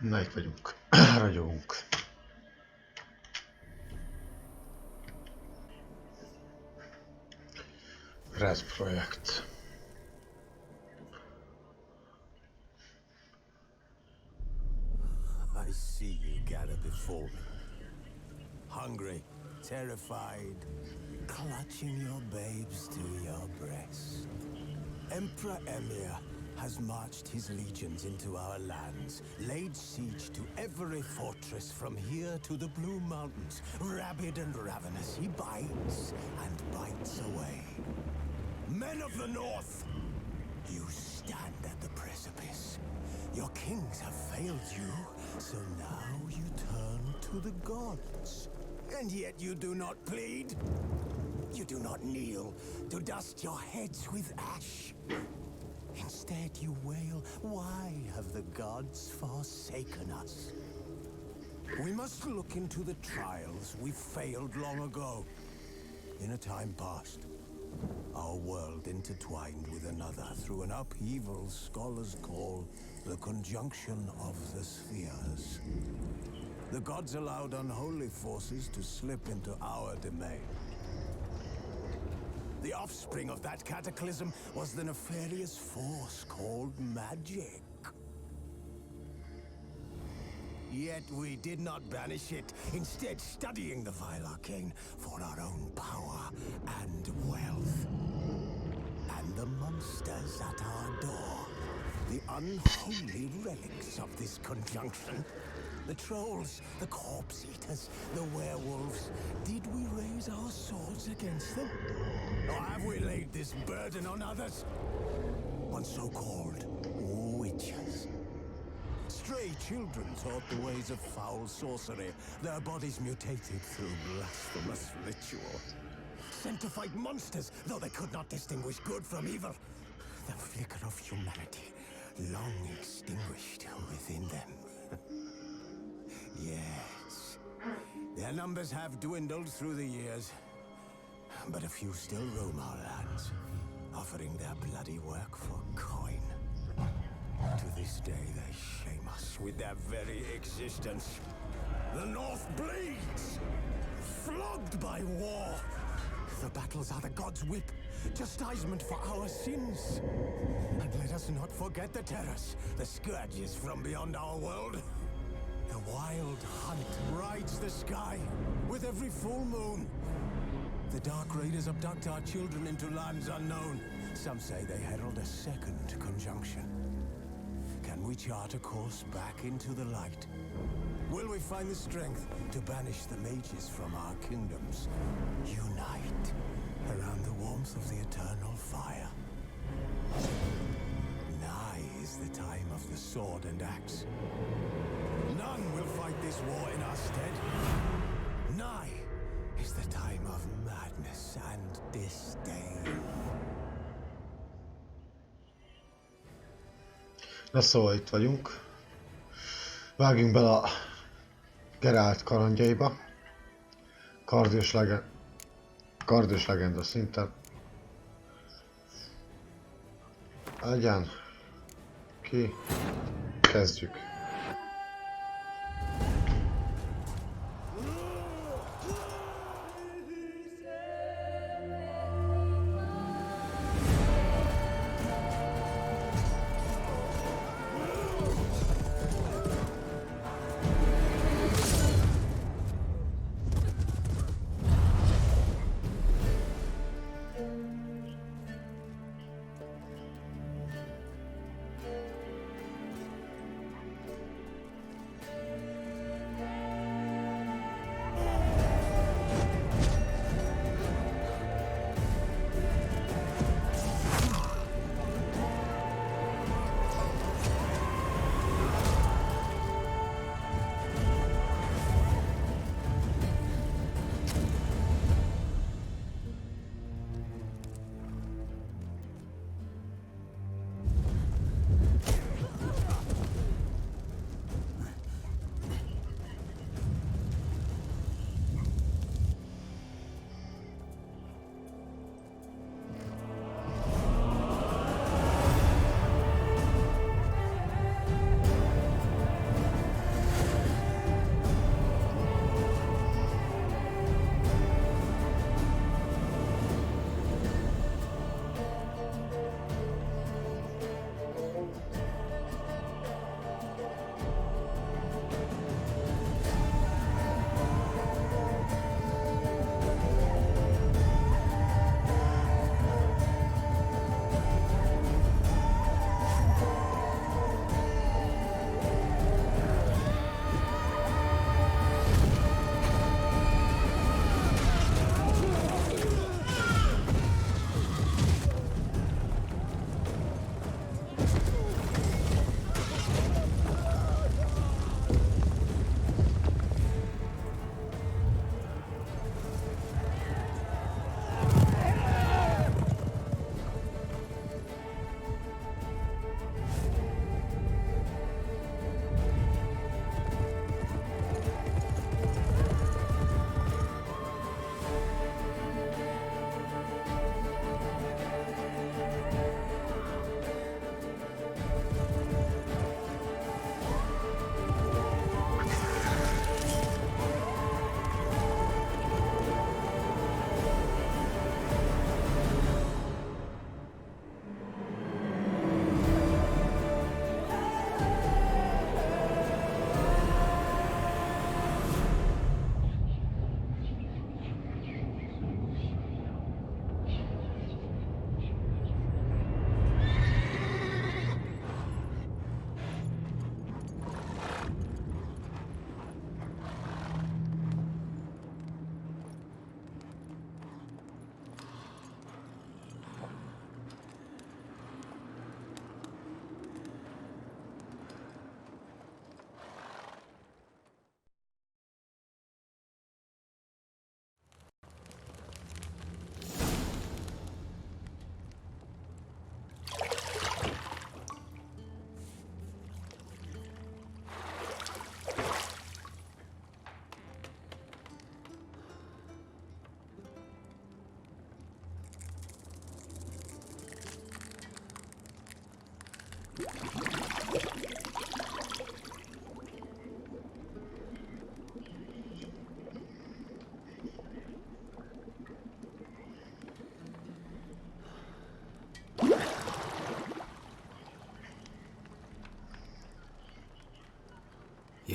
Na, itt vagyunk. Ragyogunk. Rez projekt. I see you gather before me. Hungry, terrified, clutching your babes to your breast. Emperor Emir has marched his legions into our lands, laid siege to every fortress from here to the Blue Mountains. Rabid and ravenous, he bites and bites away. Men of the North, you stand at the precipice. Your kings have failed you, so now you turn to the gods. And yet you do not plead. You do not kneel to dust your heads with ash. Instead you wail, why have the gods forsaken us? We must look into the trials we failed long ago. In a time past, our world intertwined with another through an upheaval scholars call the conjunction of the spheres. The gods allowed unholy forces to slip into our domain. The offspring of that cataclysm was the nefarious force called magic. Yet we did not banish it, instead studying the vile arcane for our own power and wealth. And the monsters at our door, the unholy relics of this conjunction. The trolls, the corpse eaters, the werewolves. Did we raise our swords against them? Or have we laid this burden on others? On so-called witches. Stray children taught the ways of foul sorcery, their bodies mutated through blasphemous ritual. Sent to fight monsters, though they could not distinguish good from evil. The flicker of humanity, long extinguished within them. Yes, their numbers have dwindled through the years, but a few still roam our lands, offering their bloody work for coin. To this day, they shame us with their very existence. The North bleeds, flogged by war. The battles are the gods' whip, chastisement for our sins. And let us not forget the terrors, the scourges from beyond our world. The wild hunt rides the sky with every full moon. The dark raiders abduct our children into lands unknown. Some say they herald a second conjunction. Can we chart a course back into the light? Will we find the strength to banish the mages from our kingdoms? Unite around the warmth of the eternal fire. Nigh is the time of the sword and axe. None will fight this war in our stead. Nigh is the time of madness and disdain. Na szóval itt vagyunk. Vágjunk bele a Gerált kalandjaiba. Kard és legenda szinten. Legyen. Ki. Kezdjük.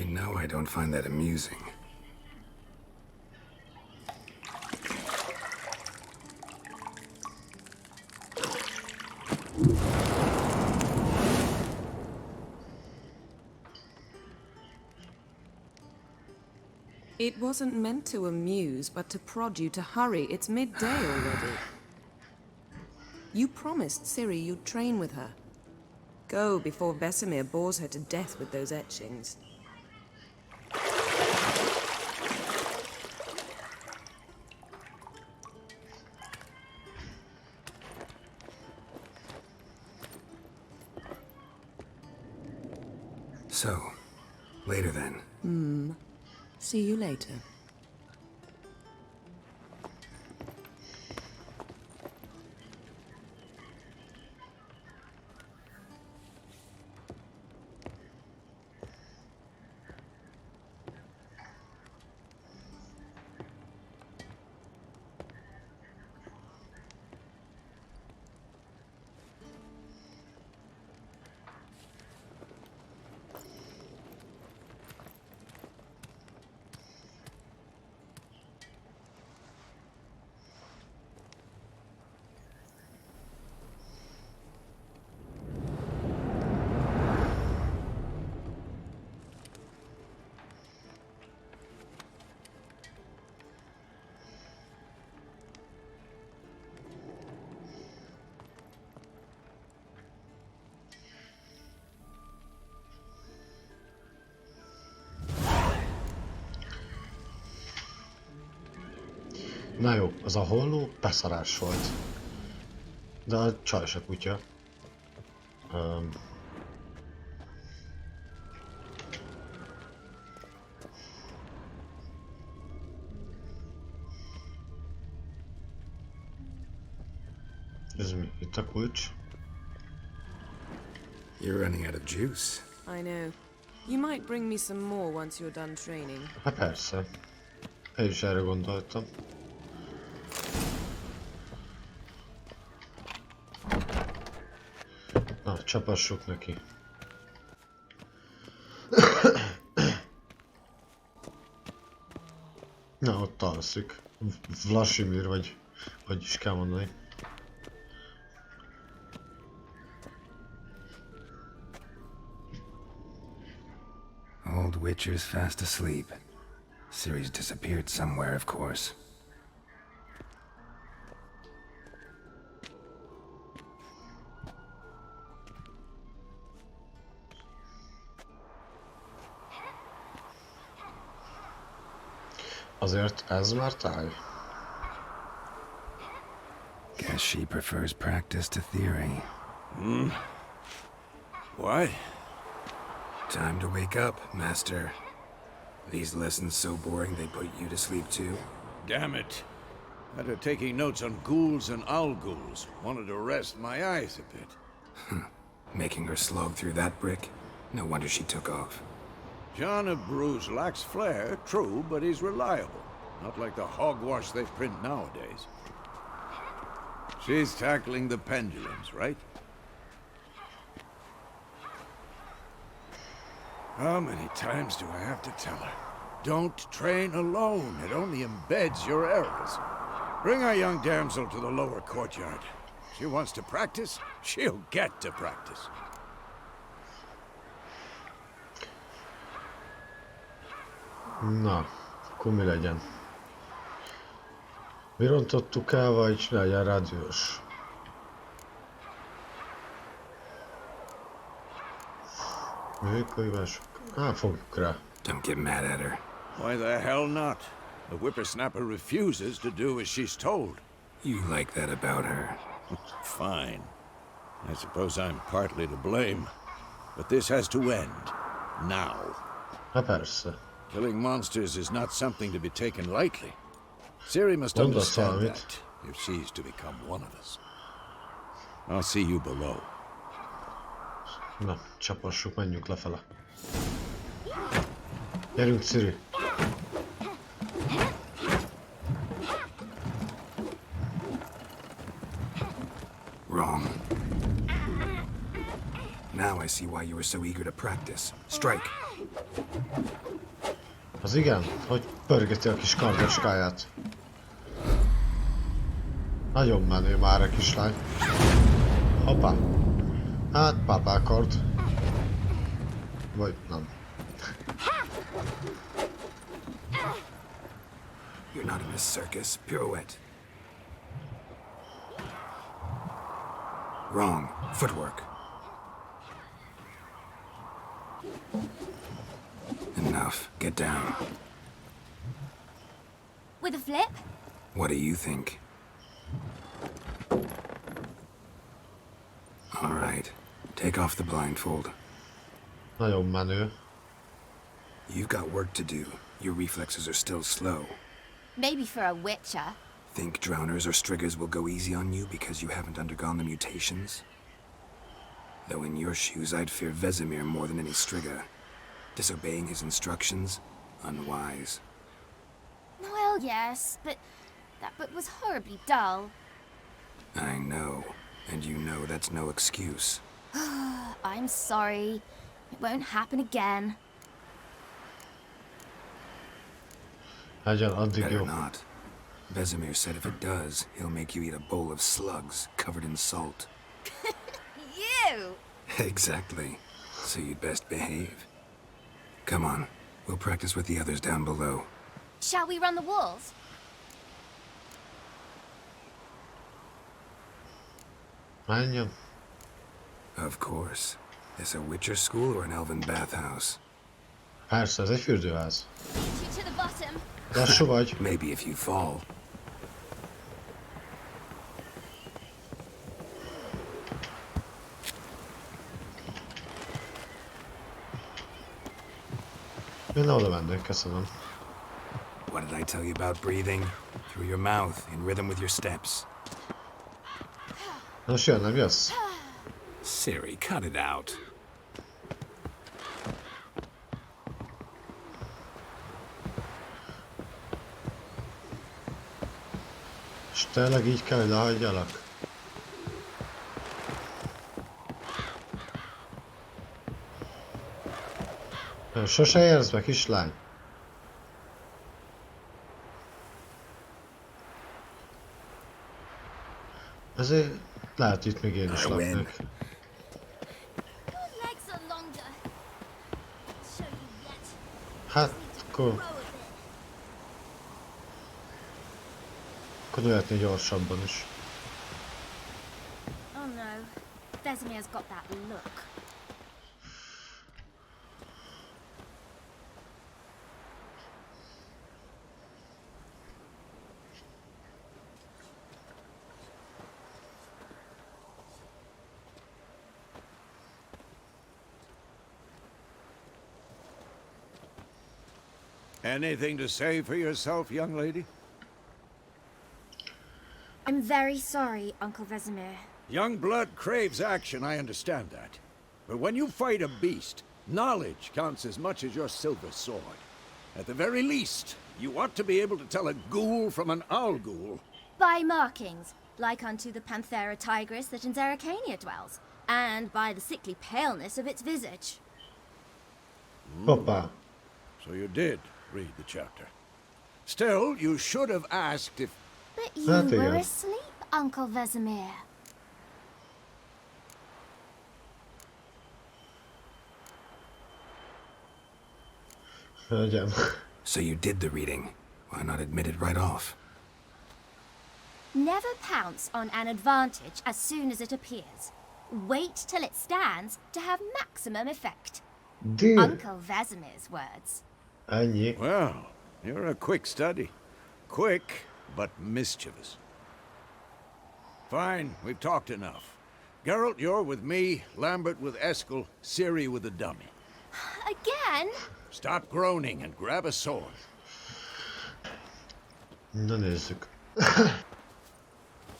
You know I don't find that amusing. It wasn't meant to amuse, but to prod you to hurry. It's midday already. You promised Ciri you'd train with her. Go before Vesemir bores her to death with those etchings. So, later then. See you later. Na jó, az a holló beszarás volt. De a csaj se kutya. Ez mi? Itt a kulcs? You're running out of juice. I know. You might bring me some more once you're done training. Hát persze. Én is erre gondoltam. Na, csapassuk neki. Na, ott alszik. Vlasimir, vagy hogy is kell mondani. Old Witcher's fast asleep. Ciri's disappeared somewhere, of course. Azért ez már táj. Guess she prefers practice to theory. What? Time to wake up, Master. These lessons so boring they put you to sleep too? Damn it. After taking notes on ghouls and owl ghouls, wanted to rest my eyes a bit. Making her slog through that brick? No wonder she took off. John of Bruges lacks flair, true, but he's reliable. Not like the hogwash they print nowadays. She's tackling the pendulums, right? How many times do I have to tell her? Don't train alone. It only embeds your errors. Bring our young damsel to the lower courtyard. She wants to practice, she'll get to practice. Na, akkor mi legyen? Mi rontottuk el, vagy csinálja rádiós? Működések. Fogjuk rá. Don't get mad at her. Why the hell not? The whippersnapper refuses to do as she's told. You like that about her. Fine. I suppose I'm partly to blame. But this has to end. Now. Hát persze. Killing monsters is not something to be taken lightly. Ciri must Don't understand assign it. that if she's to become one of us. I'll see you below. Na, csapassuk, menjünk lefele. Gyerünk, Ciri. Wrong. Now I see why you were so eager to practice. Strike. Az igen, hogy pörgeti a kis kardoskáját. Nagyon menő már a kislány. Hoppá. Hát pápákard. Vagy nem. You're not in a circus. Pirouette. Wrong. Footwork. Enough. Get down. With a flip? What do you think? All right. Take off the blindfold. Nagyon menő. You've got work to do. Your reflexes are still slow. Maybe for a witcher. Think drowners or striggers will go easy on you because you haven't undergone the mutations? Though in your shoes, I'd fear Vesemir more than any strigger. Disobeying his instructions? Unwise. Well, yes, but that book was horribly dull. I know. And you know that's no excuse. I'm sorry. It won't happen again. Legyen addig Better jó. not. Vesemir said if it does, he'll make you eat a bowl of slugs covered in salt. You! Exactly. So you'd best behave. Come on. We'll practice with the others down below. Shall we run the walls? Menjen. Of course. This a Witcher school or an elven bathhouse? Persze, ez egy fürdőház. You to the bottom. Lassú vagy. Maybe if you fall. Én oda mennék, köszönöm. What did I tell you about breathing? Through your mouth, in rhythm with your steps. Most jön, nem jössz? Siri, cut it out. És tényleg így kell, hogy lehagyjalak? Sose érsz be, kislány? Ezért lehet itt még én is laknék. Your legs are longer. I'll show you yet. Hát, akkor nőhetné gyorsabban is. Oh no. Vesemir's got that look. Anything to say for yourself, young lady? I'm very sorry, Uncle Vesemir. Young blood craves action, I understand that. But when you fight a beast, knowledge counts as much as your silver sword. At the very least, you ought to be able to tell a ghoul from an owl ghoul. By markings, like unto the Panthera tigris that in Zerrikania dwells, and by the sickly paleness of its visage. Hoppá. So you did read the chapter. Still, you should have asked if... But you That were again. asleep, Uncle Vesemir. Hölgyem. So you did the reading. Why not admit it right off? Never pounce on an advantage as soon as it appears. Wait till it stands to have maximum effect. Deal. Uncle Vesemir's words. Ennyi. Well, you're a quick study. Quick, but mischievous. Fine, we've talked enough. Geralt, you're with me, Lambert with Eskel, Ciri with the dummy. Again? Stop groaning and grab a sword. Na nézzük.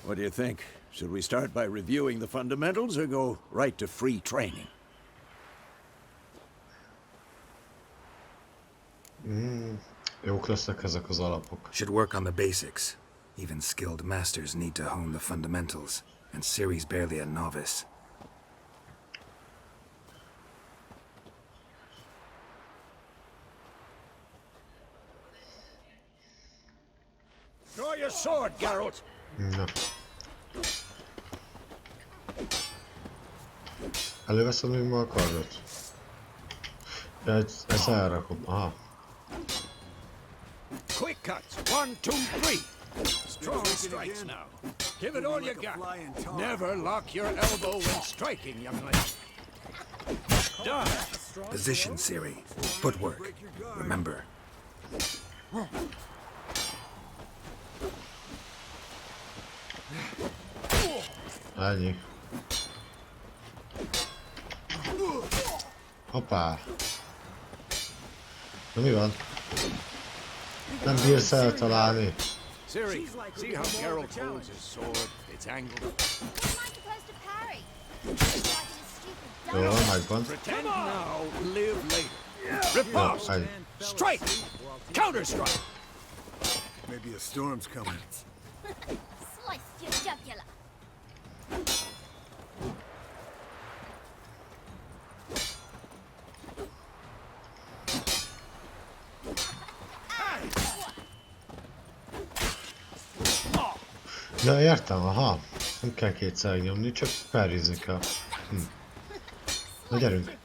What do you think? Should we start by reviewing the fundamentals or go right to free training? Jók lesznek ezek az alapok. Should work on the basics. Even skilled masters need to hone the fundamentals, and Ciri's barely a novice. sword, Geralt. Na. Előveszed még ma a kardot? Ja, ezt elrakom. Aha. Quick cuts. 1, 2, 3. Strong strikes now. Give it all you got. Never lock your elbow when striking, young lady. Done. Position, Ciri. Footwork. Remember. Ennyi. Hoppá. Na mi van? Nem bírsz eltalálni. Ciri, see how Geralt holds his sword? It's angled. What am I supposed to parry? Like this stupid Jó, dog. megvan. Pretend now, live later. Riposte. Ennyi. Strike. Counter strike. Maybe a storm's coming. Slice your jugular. Ja, értem, aha. Nem kell kétszer nyomni, csak perrizni kell. Na gyerünk.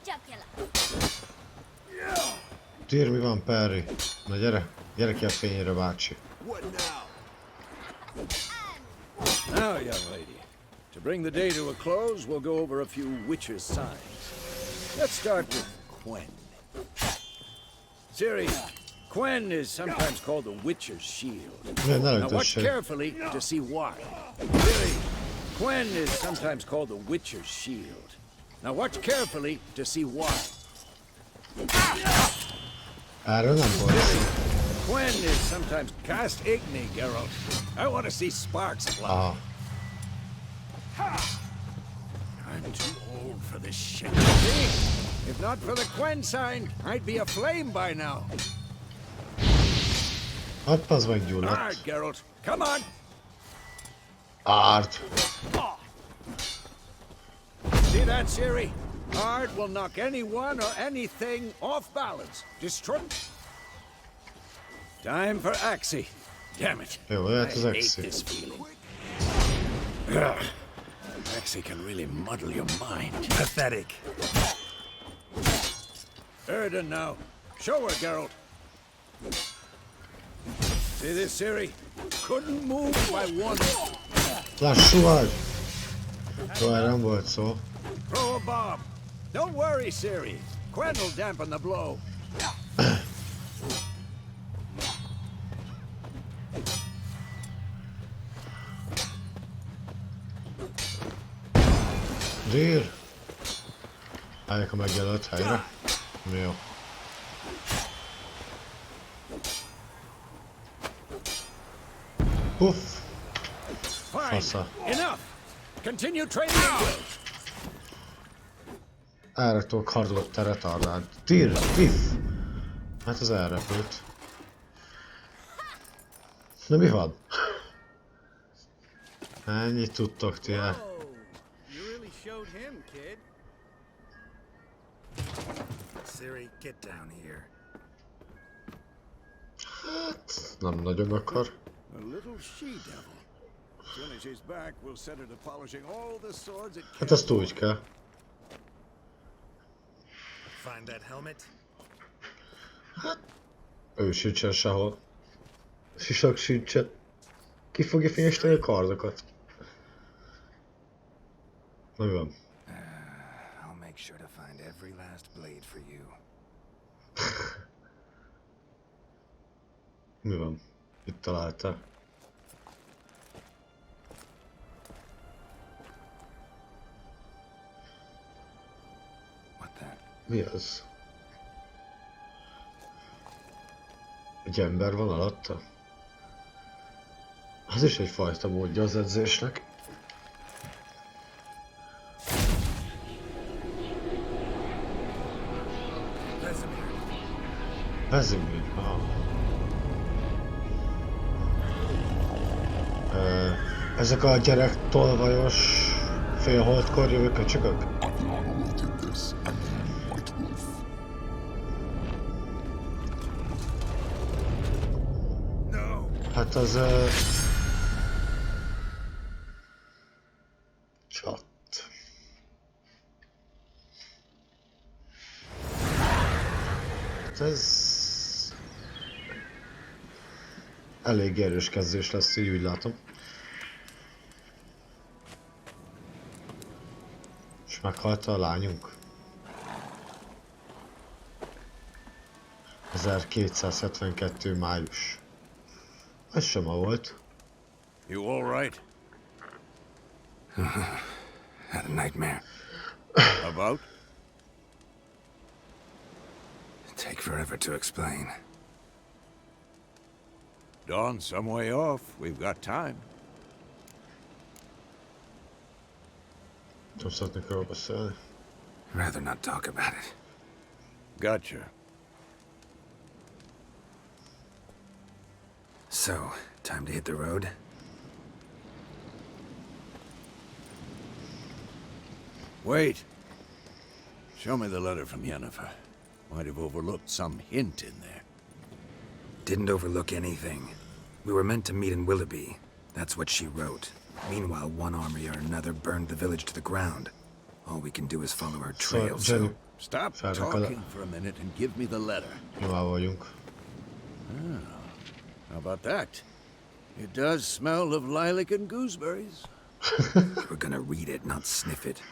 Tír, mi van, Perry? Na gyere, gyere ki a fényre, bácsi. Now, young lady, to bring the day to a close, we'll go over a few witches' signs. Let's start with Quen. Ciri, Quen is sometimes called the witcher's shield. Ne Now watch lögdössék. carefully to see why. Ciri, Quen is sometimes called the witcher's shield. Now watch carefully to see why. Erről nem volt. Quen is sometimes cast igni, Geralt. I want to see sparks fly. Aha. I'm too old for this shit. See? If not for the Quen sign, I'd be aflame by now. Hát az All meggyulladt. right, Geralt, come on. Árt. See that, Ciri? Art will knock anyone or anything off balance. Destroy. Time for Axie. Damn it. Jó, jöhet I az hate Axie. this feeling. Ugh. Axie can really muddle your mind. Pathetic. Erden now. Show her, Geralt. See this, Ciri? Couldn't move by one. Lassú vagy! Jó, erre nem volt szó. Throw a bomb. Don't worry, Ciri. Quen will dampen the blow. Dír! Álljak a megjelölt helyre. Jó. Puff! Fine. Fasza. Enough. Continue training and will. Elraktól kardot te retardált. Tír! Tiff! Hát az elrepült. Na mi van? Ennyit tudtok ti el. You really showed him, kid. Ciri, get down here. Hát, nem nagyon akar. A little she-devil. As soon as she's back, we'll set her to polishing all the swords at Hát azt úgy kell. Find that helmet? Ő sincsen sehol. Sisak sincsen. Ki fogja fényesteni a kardokat? Na mi van? I'll make sure to find every last blade for you. Mi van? Itt találtál. What that? Mi az? Egy ember van alatta? Az is egyfajta módja az edzésnek. Vesemir. Ezek a gyerek tolvajos félholdkor jövő köcsögök? Hát az Hát ez... elég erős kezdés lesz, így úgy látom. És meghalt a lányunk. 1272. május. Ez sem ma volt. You all right? Had a nightmare. About? Take forever to explain. Dawn's some way off. We've got time. Nem szeretnék róla beszélni. Rather not talk about it. Gotcha. So, time to hit the road? Wait. Show me the letter from Yennefer. Might have overlooked some hint in there. Didn't overlook anything. We were meant to meet in Willoughby. That's what she wrote. Meanwhile, one army or another burned the village to the ground. All we can do is follow her trail, so... Stop Felrakad- talking for a minute and give me the letter. Nyomában vagyunk. How about that? It does smell of lilac and gooseberries. We're gonna read it, not sniff it.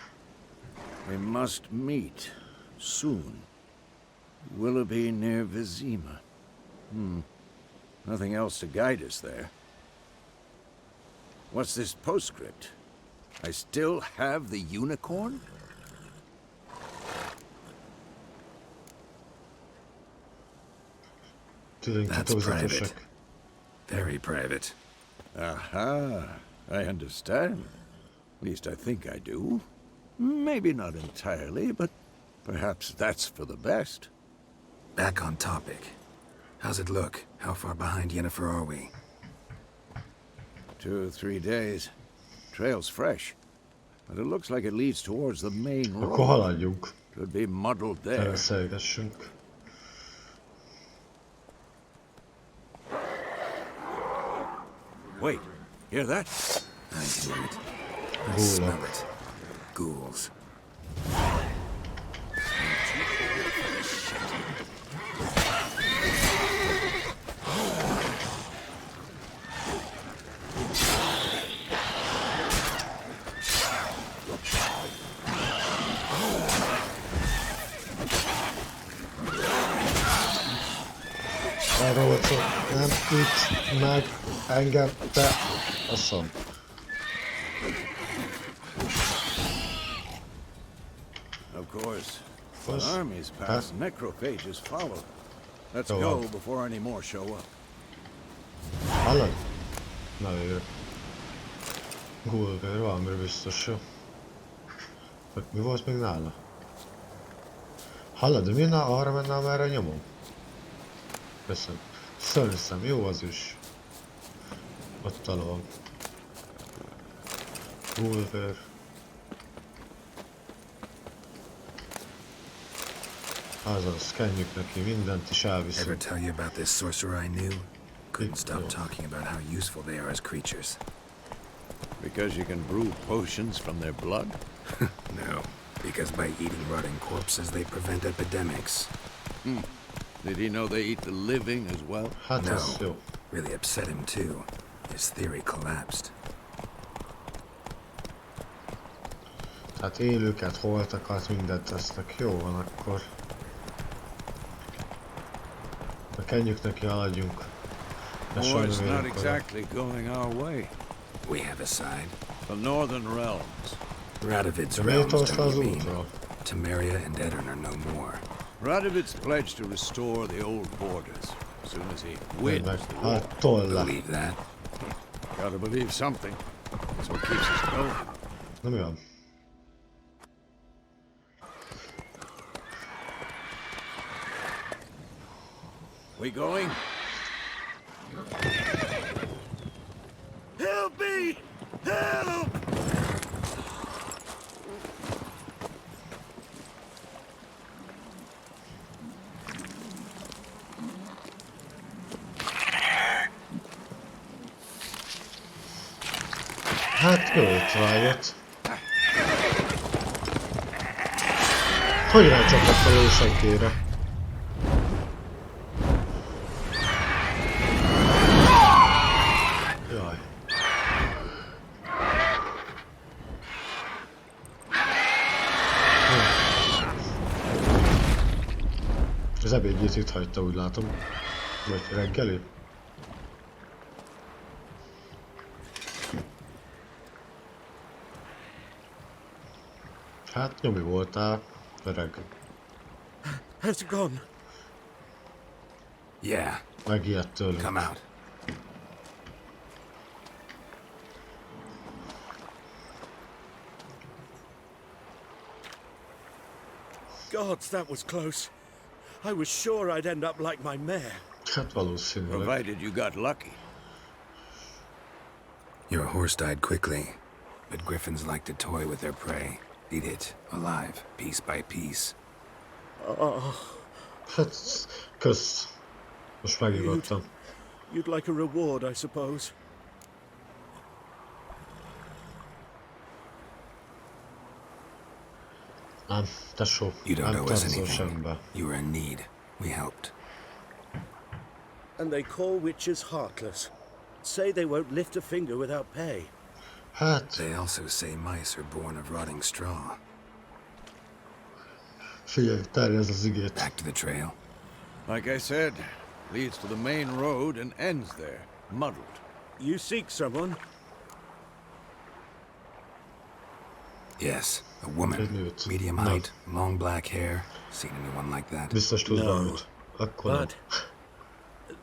We must meet soon. Willoughby near Vizima. Nothing else to guide us there. What's this postscript? I still have the unicorn? That's private. Very private. Aha, I understand. At least I think I do. Maybe not entirely, but perhaps that's for the best. Back on topic. How's it look? How far behind Yennefer are we? 2 or 3 days. Trail's fresh, but it looks like it leads towards the main Akkor road. haladjunk. Could be muddled there. Beszélgessünk. Wait, hear that? I hear it. I Ghoul. smell it. Ghouls. Arra volt szó, nem itt meg engem, te asszom. Of course. Course. When armies pass, necrophages follow. Let's Go go on. before any more show up. Hallod? Na jó. Gulvér, valamire biztos jó. Vagy mi volt még nála? Hallod, de mi arra menne, amerre nyomom? Köszönöm. Szörnyszem, jó az is. Ott alól. Gulvér. Azaz, kenjük neki, mindent is Ever elviszünk. tell you about this sorcerer I knew? Couldn't stop talking about how useful they are as creatures. Because you can brew potions from their blood? No, because by eating rotting corpses they prevent epidemics. Did he know they eat the living as well? Hát ez No, jó. really upset him too. His theory collapsed. Tehát élőket, holtakat, mindent tesznek. Jó van akkor. Na kenjük neki, haladjunk. De Oh, sajnos it's not érünk oda. exactly going our way. We have a side. The Northern Realms. Radovid's De miért realms, hozta don't az you mean? útról? Temeria and Edirn are no more. Radovid's pledged to restore the old borders as soon as he wins Meg, the war. hát toll le. Believe that? Gotta believe something. That's what keeps us going. Na mi van? We going? Help me! Help! Hát jó étvágyat. Hogy rácsapott a lőszekére? Az ebédjét itt hagyta, úgy látom. Vagy reggeli? Hát nyomi voltál, öreg. Has it gone? Yeah, Megijedt tőlünk. come out. Gods, that was close. I was sure I'd end up like my mare. Hát valószínűleg. Provided you got lucky. Your horse died quickly, but griffins like to toy with their prey. Eat it, alive, piece by piece. Hát, kösz. Most megnyugodtam. You'd like a reward, I suppose. Nem, tesó. You don't Nem owe us tartozol anything. semmibe. You were in need. We helped. And they call witches heartless. Say they won't lift a finger without pay. Hát, They also say mice are born of rotting straw. figyelj, terjezd az igét. Back to the trail. Like I said, leads to the main road and ends there, muddled. You seek someone? Yes, a Egy woman. nőt. Medium Na, height, long black hair. Seen anyone like that? biztos tudsz No. valamit. Akkor nem. But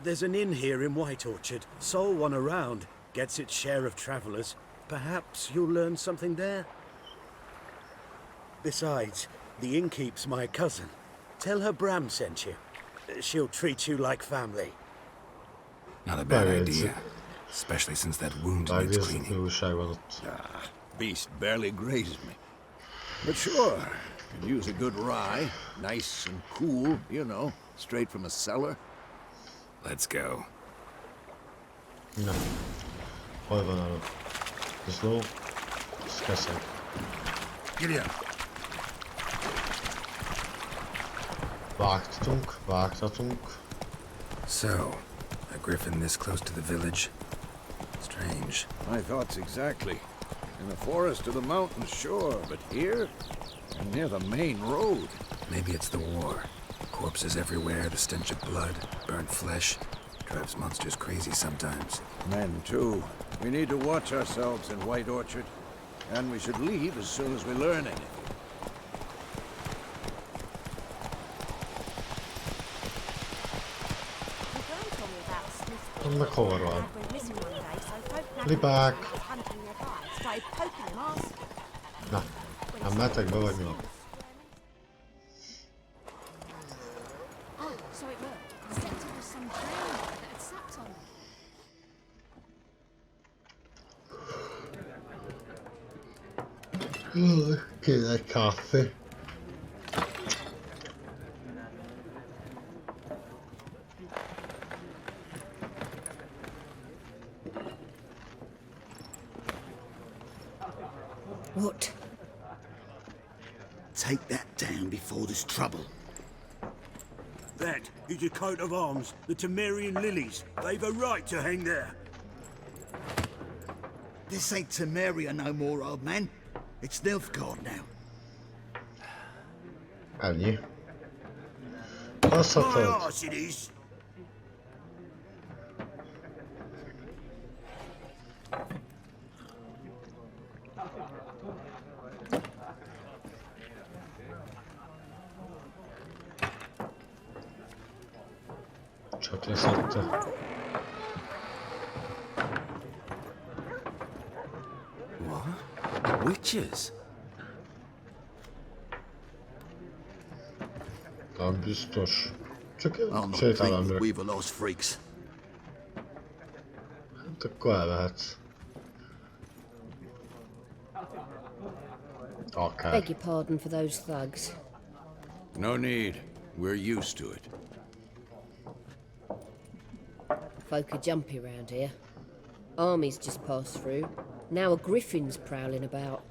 there's an inn here in White Orchard. Sole one around. Gets its share of travelers. Perhaps you'll learn something there? Besides, the innkeep's my cousin. Tell her Bram sent you. She'll treat you like family. Not a bad Right, idea. Especially since that wound needs Megnézzük, mi cleaning. újság van ott. Beast barely grazed me. But sure, could use a good rye. Nice and cool, you know, straight from a cellar. Let's go. Na. Hol van a zló? Ezt keszek. Giddy up. Vágtatunk. So, a griffin this close to the village? Strange. My thoughts exactly. In the forest or the mountains, sure, but here? And near the main road. Maybe it's the war. Corpses everywhere, the stench of blood, burnt flesh. Drives monsters crazy sometimes. Men, too. We need to watch ourselves in White Orchard. And we should leave as soon as we learn anything. Meg hol van? Libák! Na, nem mehetek be, vagy mi van? Kéne egy kávé. What? Take that down before there's trouble. That is a coat of arms, the Temerian lilies. They've a right to hang there. This ain't Temeria no more, old man. It's Nilfgaard now. Ennyi. Azt My hatod. arse it is. Csak leszette. What? Witches? Nem biztos. Csak I'm not sétálom pleased emberek. with the lost freaks. Hát akkor elvehetsz. Akár. Beg your pardon for those thugs. No need. We're used to it. Folk are jumpy round here. Armies just passed through. Now a griffin's prowling about.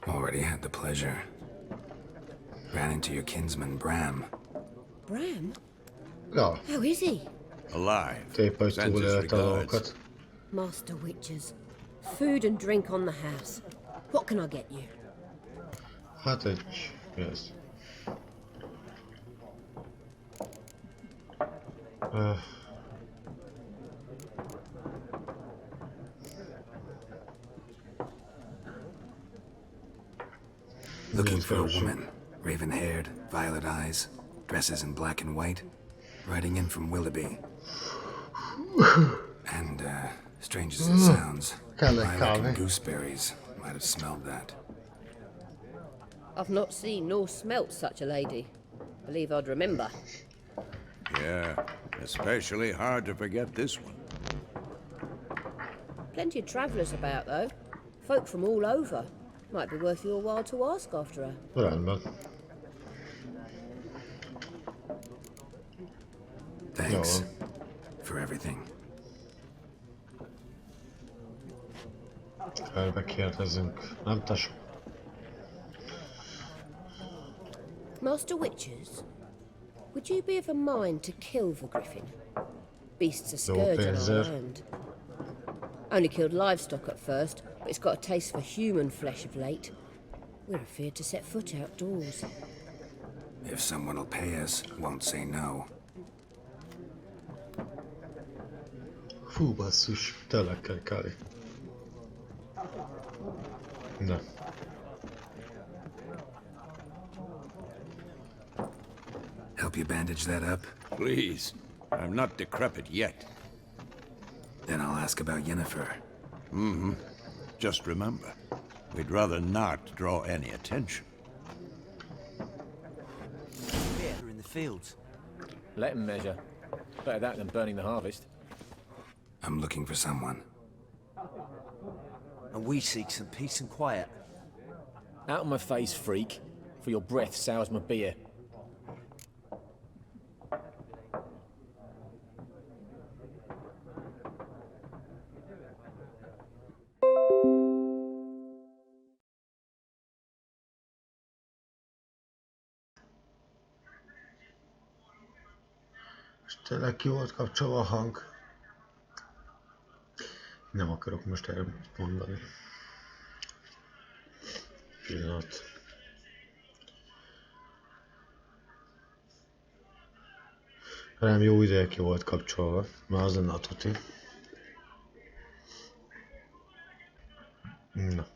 Already had the pleasure. Ran into your kinsman, Bram. Bram? Ja, How is he? Alive. szép, hogy Sends his túlélte a regards. dolgokat. Master Witches. Food and drink on the house. What can I get you? Hát egy... Mi ez? Looking for a woman, raven-haired, violet eyes, dresses in black and white, riding in from Willoughby. And, strange as it sounds, lilac and gooseberries might have smelled that. I've not seen nor smelt such a lady. Believe I'd remember. Yeah, especially hard to forget this one. Plenty of travellers about, though. Folk from all over. Might be worth your while to ask after her. Rendben. Thanks for everything. Elbekérdezünk. Nem tesó. Master Witchers, would you be of a mind to kill the griffin? Beast's a scourge in our land. Only killed livestock at first, but it's got a taste for human flesh of late. We're afeard to set foot outdoors. If someone will pay us, won't say no. Fú, basszus, tényleg kell Kali. Na. Help you bandage that up? Please. I'm not decrepit yet. Then I'll ask about Yennefer. Mm-hmm. Just remember, we'd rather not draw any attention. Here in the fields. Let them measure. Better that than burning the harvest. I'm looking for someone. And we seek some peace and quiet. Out of my face, freak, for your breath sours my beer. És tényleg ki volt kapcsolva a hang. Nem akarok most erre mondani. Pillanat. Rám jó ideje ki volt kapcsolva, már az lenne a tuti. Na.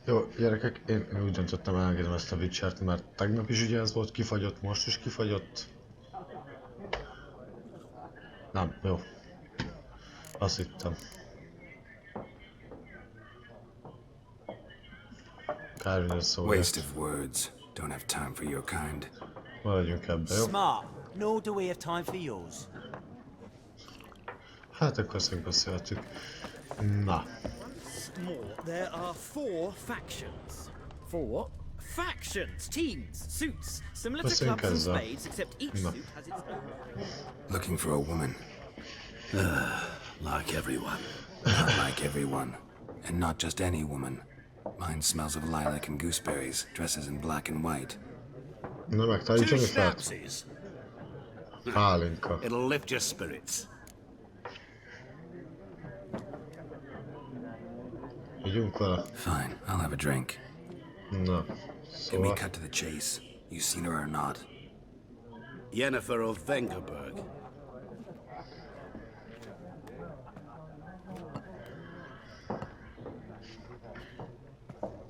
Jó, gyerekek, én úgy döntöttem, elengedem ezt a Witchert, mert tegnap is ugye ez volt, kifagyott, most is kifagyott. Nem, jó. Azt hittem. Kármilyen szólják. Waste of words. Don't have time for your kind. Maradjunk ebbe, jó? Smart, nor do we have time for yours. Hát akkor ezt megbeszéltük. Na. More, there are 4 factions. 4 what? Factions, teams, suits, similar to Beszéljünk clubs and ezzel. spades, except each Na. suit has its own. Looking for a woman. Like everyone. Not like everyone. And not just any woman. Mine smells of lilac and gooseberries, dresses in black and white. Na, 2 megtanítsam fel. schnapsies. Pálinka. It'll lift your spirits. Ígyunk vele. Fine, I'll have a drink. Na. Can we Szóval. cut to the chase? You seen her or not? Yennefer of Vengerberg.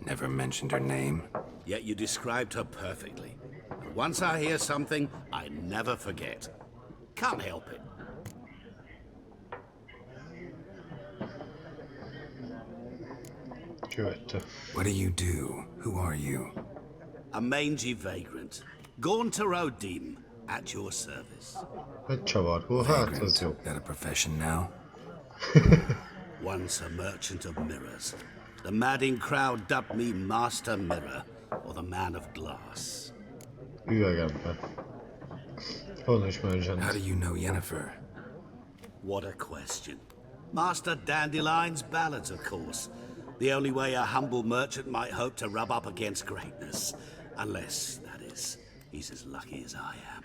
Never mentioned her name. Yet you described her perfectly. And once I hear something, I never forget. Can't help it. Követte. What do you do? Who are you? A mangy vagrant. Gone to Rodim, at your service. Egy csavargó, hát az jó. Got a profession now? Once a merchant of mirrors. The madding crowd dubbed me Master Mirror, or the Man of Glass. Üvegember. Honnan ismerem zsent? How do you know Yennefer? What a question. Master Dandelion's ballads, of course. The only way a humble merchant might hope to rub up against greatness. Unless, that is, he's as lucky as I am.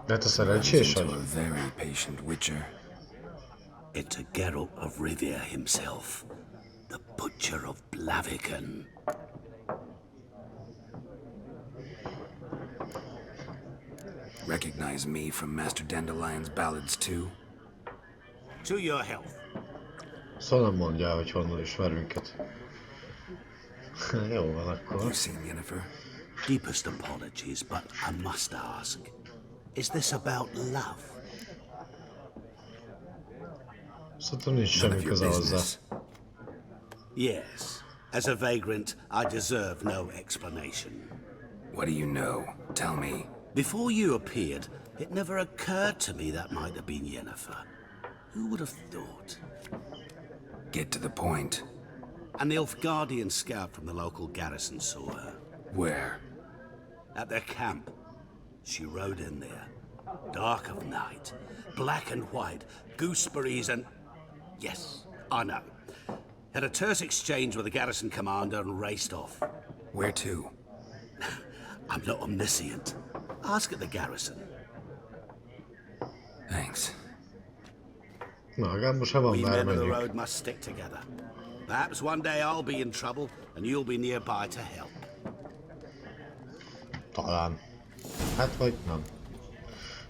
De te szerencsés Runs vagy? into a very patient witcher. It's a Geralt of Rivia himself, the Butcher of Blaviken. Recognize me from Master Dandelion's ballads too? To your health. Szóval nem mondja, hogy honnan ismerünk őt. Jó van akkor. You seen Yennefer? Deepest apologies, but I must ask. Is this about love? Szóval nincs semmi köze hozzá. Yes. As a vagrant, I deserve no explanation. What do you know? Tell me. Before you appeared, it never occurred to me that might have been Yennefer. Who would have thought? Get to the point. A Nilfgaardian scout from the local garrison saw her. Where? At their camp. She rode in there. Dark of night. Black and white. Gooseberries and... Yes, I know. Had a terse exchange with the garrison commander and raced off. Where to? I'm not omniscient. Ask at the garrison. Thanks. Na, most ha van We már men of the menjünk. road must stick together. Perhaps one day I'll be in trouble and you'll be nearby to help. Talán. Hát vagy nem.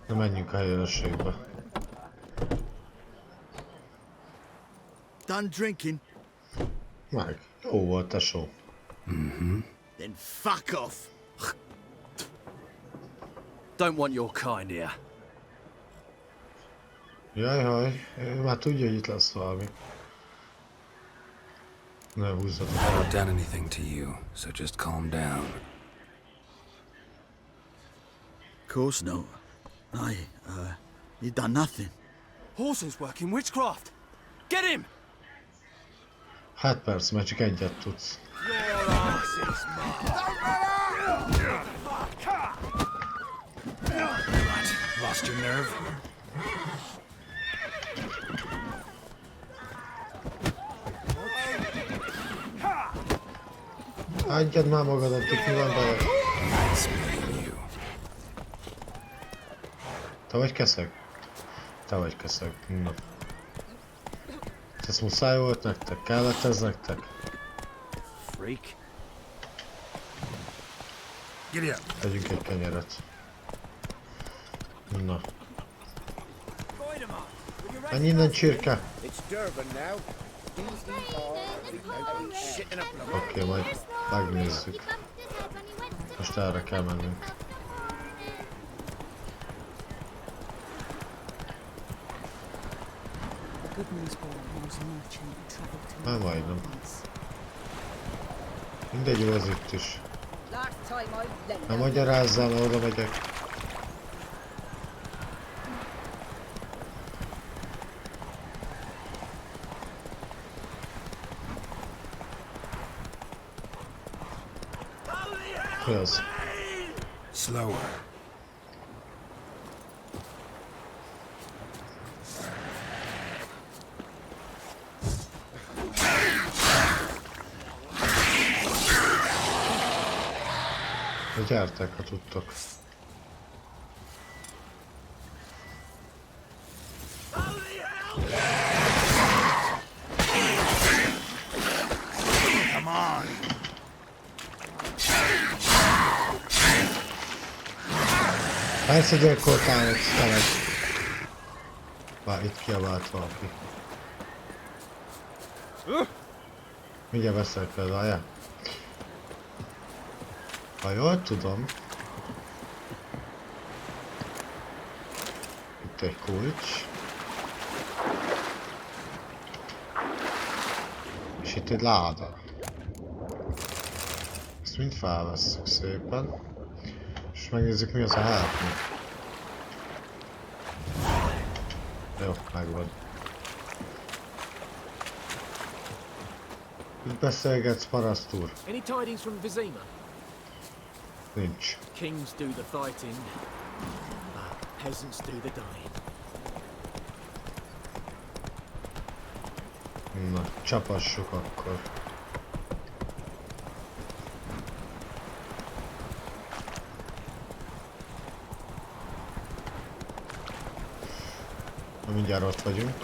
Na menjünk a helyőrségbe. Done drinking? Meg. Jó volt, tesó. Then fuck off. Don't want your kind here. Jajjaj, ő már tudja, hogy itt lesz valami. Ne húzzatok I haven't el. done anything to you, so just calm down. Of course no. You done nothing. Horses working witchcraft. Get him! Hát persze, mert csak egyet tudsz. Your ass is What? Lost your nerve? Adjad már magadat, itt mi van bele? Nice meeting you. Te vagy keszeg? Te vagy keszeg. Na. Ez muszáj volt nektek? Kellett ez nektek? freak. Giddy up. Tegyünk egy kenyeret. Na. Menj innen, csirke! Oké, majd megnézzük. Most erre kell mennünk. Már majdnem. Mindegy, jó az itt is. Nem magyarázzál, oda megyek. Mi az? Slower. Gyertek, ha tudtok. Come on. Persze gyilkoltál egy telet. Bár itt kiabált valaki. Mindjárt beszélek vele, várjál. Ha jól tudom, itt egy kulcs, és itt egy láda. Ezt mind felvesszük szépen, és megnézzük, mi az a hátni. Jó, megvan. Itt beszélgetsz, paraszt úr? Any tidings from Vizima? Nincs. Kings do the fighting, but peasants do the dying. Na, csapassuk akkor. Na, mindjárt ott vagyunk.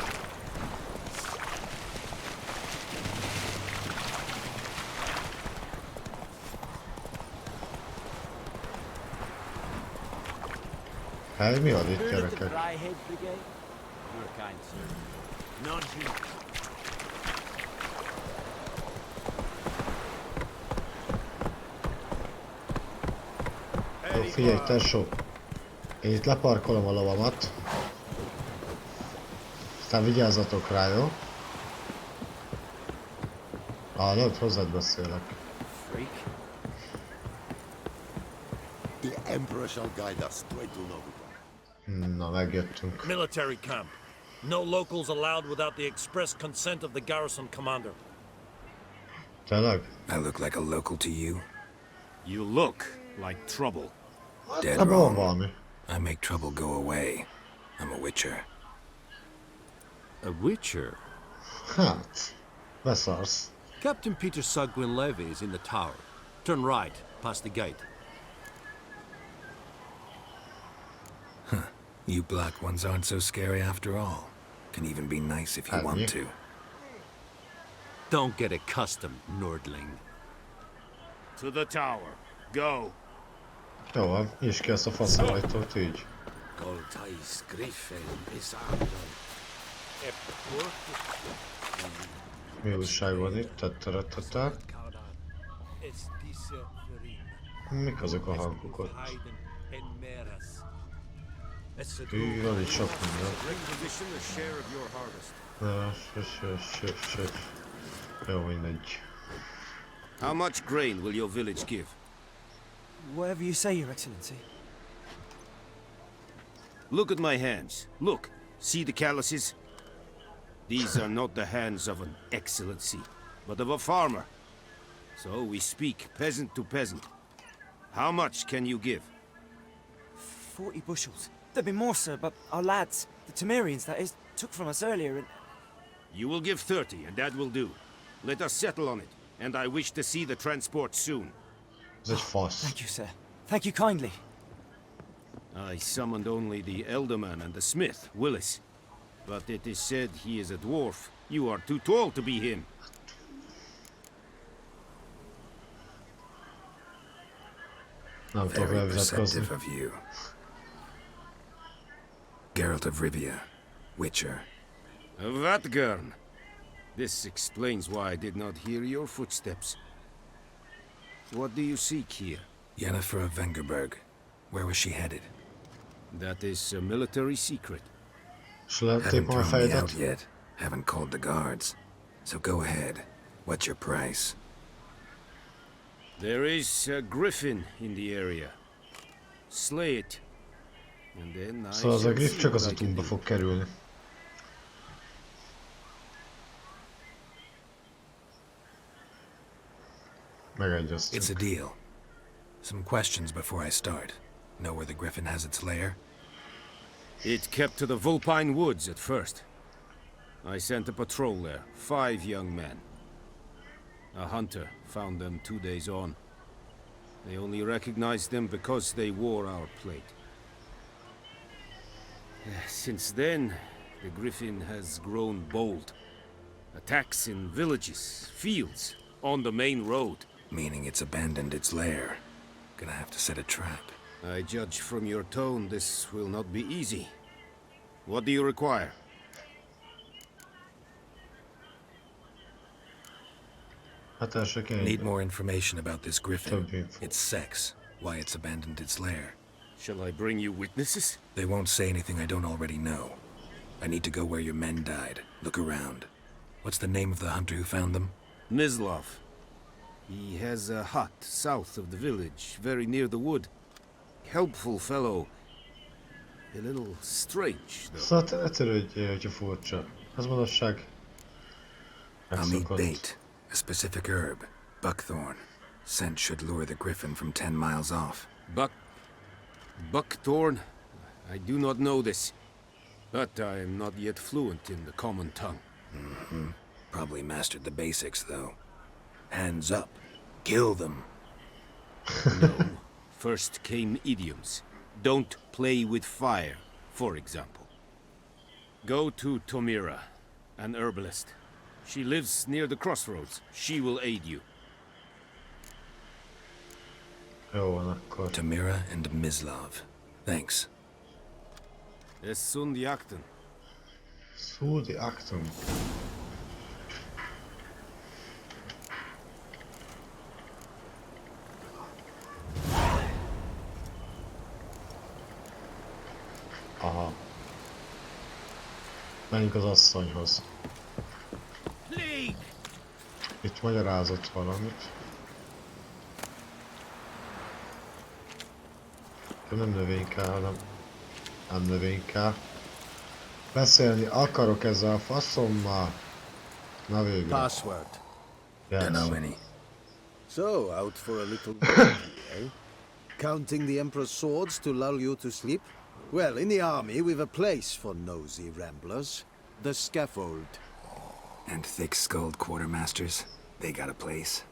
Hát mi van itt, gyerekek? You're kind, sir. Not you. Jó, figyelj, tesó. Én itt leparkolom a lovamat. Aztán vigyázzatok rá, jó? Hallod, hozzád beszélek. Freak. The Emperor shall guide us straight to Röviden. Na, megjöttünk. Military camp. No locals allowed without the express consent of the garrison commander. Tényleg? I look like a local to you? You look like trouble. Dead Ebben van wrong. valami. I make trouble go away. I'm a witcher. A witcher? Hát, beszarsz. Captain Peter Sugwin Levy is in the tower. Turn right, past the gate. You black ones aren't so scary after all. Can even be nice if you want to. Don't get accustomed, Nordling. To the tower. Go. Jó van, nyisd ki ezt a faszajtót így. Goltais griffen besagran. Mi újság van itt? Tetteretete. Mik azok a hangok ott? Hű, van itt sok minden. Jó, mindegy. How much grain will your village give? Whatever you say, Your Excellency. Look at my hands. Look. See the calluses? These are not the hands of an excellency, but of a farmer. So we speak peasant to peasant. How much can you give? 40 bushels. There'd be more, sir, but our lads, the Temerians, that is, took from us earlier and... You will give 30, and that will do. Let us settle on it, and I wish to see the transport soon. Thank you, sir. Thank you kindly. I summoned only the elderman and the smith, Willis. But it is said he is a dwarf. You are too tall to be him. Very perceptive of you. Geralt of Rivia, Witcher. Vatgern. This explains why I did not hear your footsteps. What do you seek here? Yennefer of Vengerberg. Where was she headed? That is a military secret. Haven't thrown me out yet. Haven't called the guards. So go ahead. What's your price? There is a griffin in the area. Slay it. And then I Szóval az a griff csak az a a túlba fog kerülni. Megegyeztünk. It's a deal. Some questions before I start. Know where the griffin has its lair? It kept to the Vulpine Woods at first. I sent a patrol there, 5 young men. A hunter found them 2 days on. They only recognized them because they wore our plate. Since then, the griffin has grown bold. Attacks in villages, fields, on the main road. Meaning it's abandoned its lair. Gonna have to set a trap. I judge from your tone this will not be easy. What do you require? Need more information about this griffin. Its sex, why it's abandoned its lair. Shall I bring you witnesses? They won't say anything I don't already know. I need to go where your men died. Look around. What's the name of the hunter who found them? Mislav. He has a hut south of the village, very near the wood. Helpful fellow. A little strange, though. Szóval egyszerű, hogyha furcsa. Az magasság. I'll need bait. A specific herb. Buckthorn. Scent should lure the griffin from 10 miles off. Buckthorn? I do not know this. But I am not yet fluent in the common tongue. Probably mastered the basics, though. Hands up. Kill them. No. First came idioms. Don't play with fire, for example. Go to Tomira, an herbalist. She lives near the crossroads. She will aid you. Jó van akkor. Tomira and Mislav. Thanks. Es sunt die Akten. Die Akten. Aha. Menjünk az asszonyhoz. Itt magyarázott valamit. De nem növénykál, hanem nem növénykál. Beszélni akarok ezzel a faszommal. Na végre. Password. Yes. Don't know any. So, out for a little party, eh? Counting the Emperor's swords to lull you to sleep? Well, in the army, we've a place for nosy ramblers. The scaffold. And thick-skulled quartermasters. They got a place.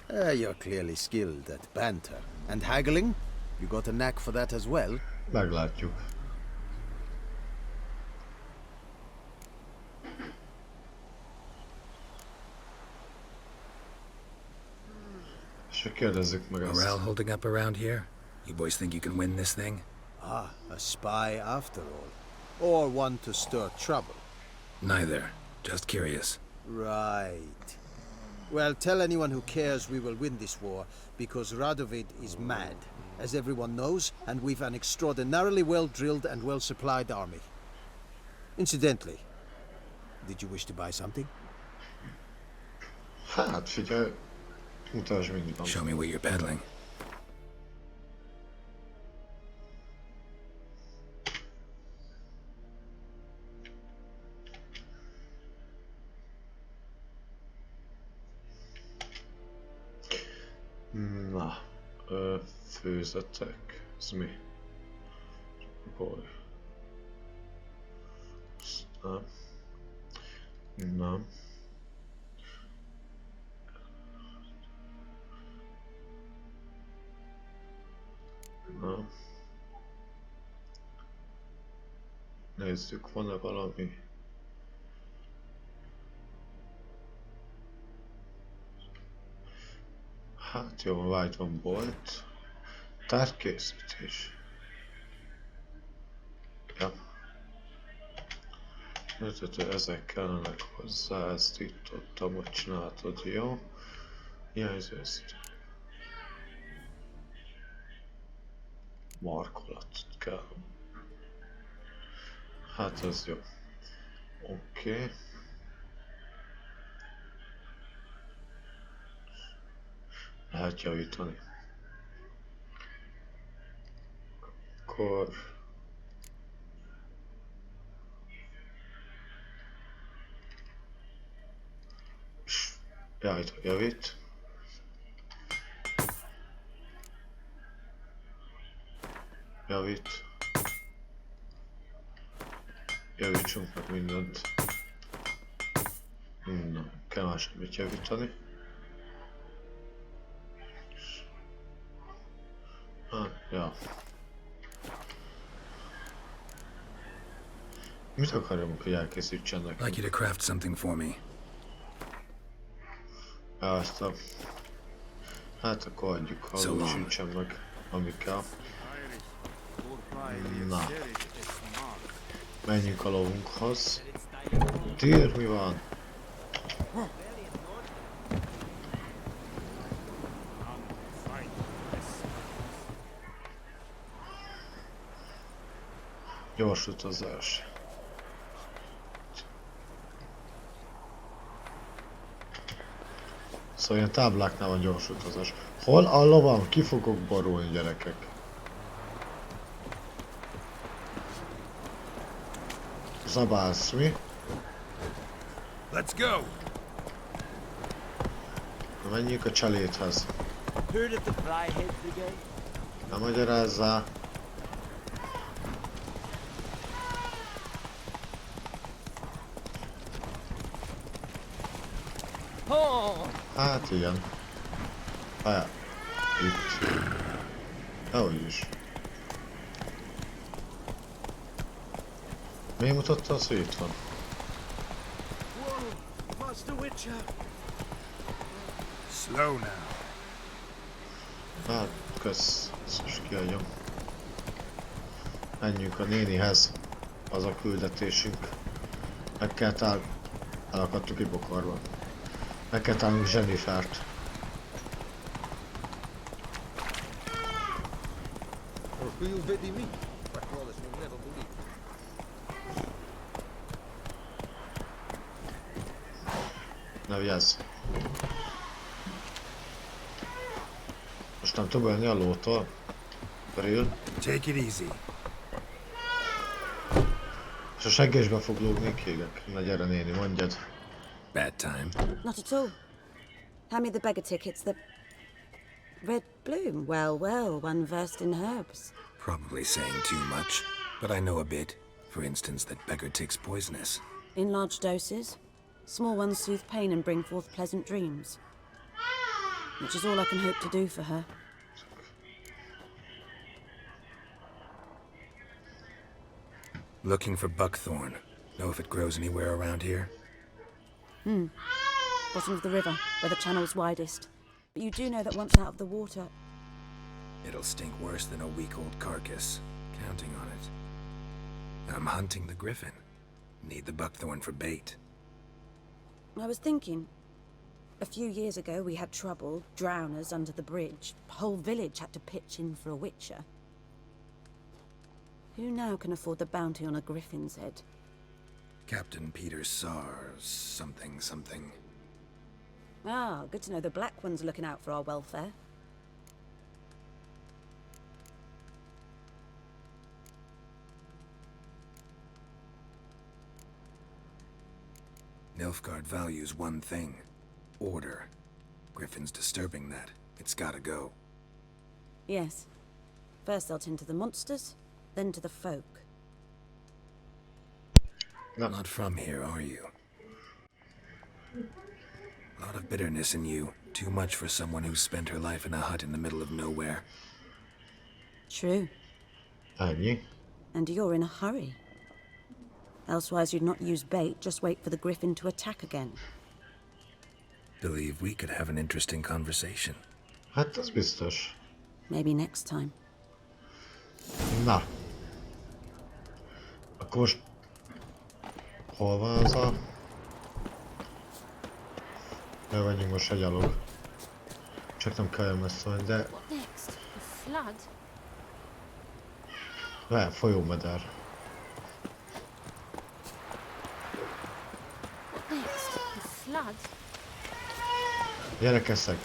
You're clearly skilled at banter. And haggling? You got a knack for that as well? Meglátjuk. Morale holding up around here? You boys think you can win this thing? Ah, a spy after all. Or one to stir trouble. Neither. Just curious. Right. Well, tell anyone who cares we will win this war, because Radovid is mad, as everyone knows, and we've an extraordinarily well-drilled and well-supplied army. Incidentally, did you wish to buy something? Hát figyelj, mutasd mindig. Show me what you're peddling. Na, főzetek, ez mi? Boly. Nem. Nem. Nem. Nézzük, van-e valami? Hát jó, vágyban bolt. Tárgykészítés. Ja. Ezek kellenek hozzá, ezt itt adtam, hogy csináltad, jó? Hiányzó ezt. Markolatot kell. Hát ez jó. Oké. Lehet javítani. Akkor... Javít. Javít. Javítsunk meg mindent. Na, kell már semmit javítani. Ja. Mit akarom, hogy elkészítsen nekem? Like you to craft something for me. Ja, azt a... Hát akkor adjuk, ha úgy sincsen meg, ami kell. Na. Menjünk a lovunkhoz. Tír, mi van? Gyors utazás. Szóval ilyen tábláknál van gyors utazás. Hol a lovam? Ki fogok borulni, gyerekek? Zabálsz, mi? Let's go! Na menjünk a csaléthez. Heard of the Fryhead Brigade? Na magyarázzál. Hát igen. Hát, itt. Ahogy is. Miért mutatta azt, hogy itt van? Slow now. Hát, kösz. Ezt most kiadjam. Menjünk a nénihez. Az a küldetésünk. Meg kell elakadtuk egy bokorba. Meg kell találnunk Jennifert. Ne vigyázz! Most nem tudom ölni a lótól. Brill. Take it easy. És a seggésbe fog lógni, kérlek. Na gyere néni, mondjad. Bad time. Not at all. Hand me the beggar tickets, the red bloom. Well, well, one versed in herbs. Probably saying too much, but I know a bit. For instance, that beggar tick's poisonous. In large doses. Small ones soothe pain and bring forth pleasant dreams. Which is all I can hope to do for her. Looking for buckthorn. Know if it grows anywhere around here? Bottom of the river, where the channel's widest. But you do know that once out of the water... It'll stink worse than a week-old carcass. Counting on it. I'm hunting the griffin. Need the buckthorn for bait. I was thinking... A few years ago we had trouble, drowners under the bridge. The whole village had to pitch in for a witcher. Who now can afford the bounty on a griffin's head? Captain Peter Sars, something. Ah, good to know the Black One's looking out for our welfare. Nilfgaard values one thing. Order. Griffin's disturbing that. It's gotta go. Yes. First they'll tend to the monsters, then to the folk. Not from here, are you? A lot of bitterness in you. Too much for someone who's spent her life in a hut in the middle of nowhere. True. Ennyi. And you're in a hurry. Elsewise you'd not use bait, just wait for the griffin to attack again. Believe we could have an interesting conversation. Hát az biztos. Maybe next time. Na. Akkor most... Hol van az a... Elvegyünk most egy gyalog. Csak nem kell messze menni, de... What next? A flood? Lehet, folyómeder. What next? A flood? Gyerekeszek,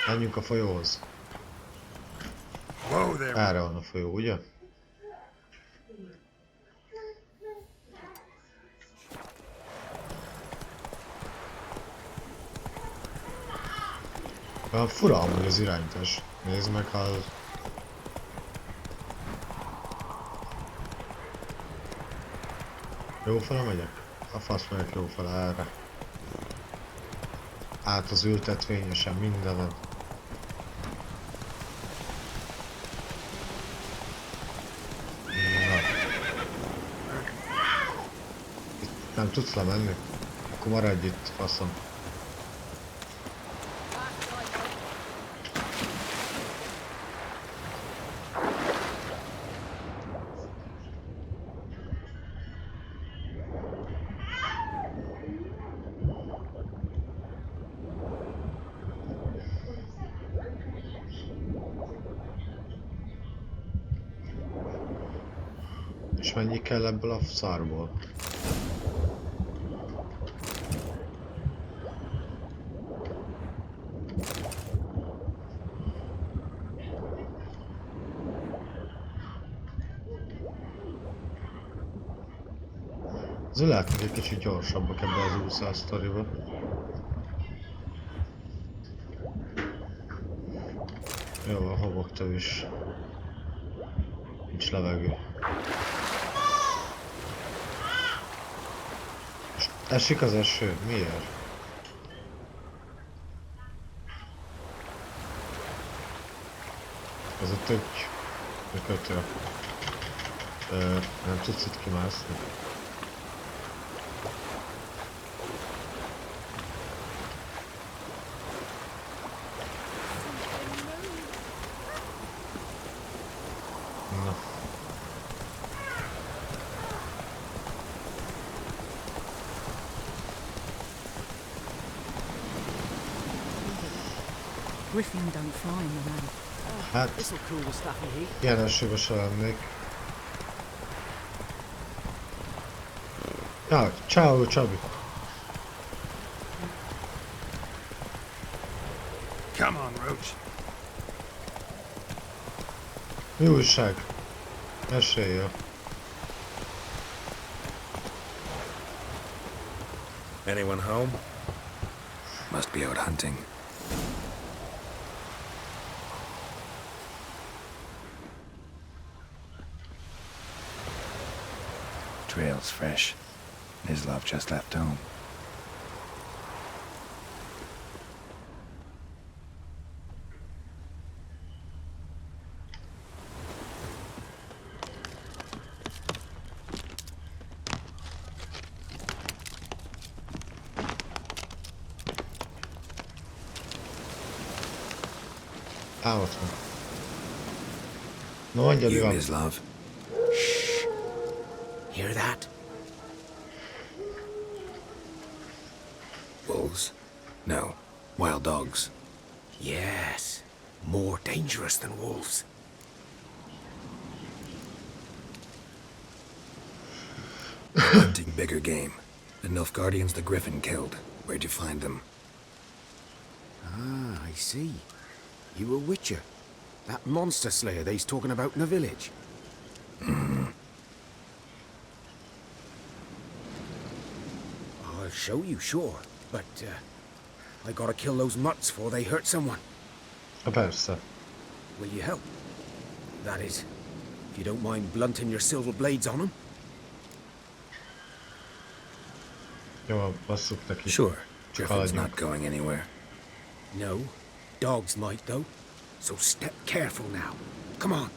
menjünk a folyóhoz. Erre van a folyó, ugye? Olyan fura amúgy az irányítás. Nézd meg, ha... Jó fele megyek? A fasz megyek jó fele erre. Át az ültetvényesen mindenen. Na. Itt nem tudsz lemenni? Akkor maradj itt, faszom. És mennyi kell ebből a szarból? Azért lehetnek egy kicsit gyorsabbak ebbe az úszás sztoriba. Jó, a homoktöv is. Nincs levegő. Most esik az eső? Miért? Ez a tök... Kötő. Nem tudsz itt kimászni. griffin don't fly in the rain. Hát, This'll cool the stuffy heat. ilyen elsőbe se lennék. Ja, ciao Csabi. Come on, Roach. Mi újság? Mesélj. Anyone home? Must be out hunting. Trail's fresh. Nislov just left home. Ott van. No, mondjad, mi van? Nislov. Shh. Hear that? Wolves? No. Wild dogs. Yes. More dangerous than wolves. Hunting bigger game. The Nilfgaardians the Griffin killed. Where'd you find them? Ah, I see. You a witcher. That monster slayer they's talking about in the village. I'll show you, sure. But, I gotta kill those mutts before they hurt someone. Persze. Will you help? That is, if you don't mind blunting your silver blades on them. Jó, basszuk neki. Sure. Csak Griffin's haladjunk. not going anywhere. No. Dogs might, though. So step careful now. Come on.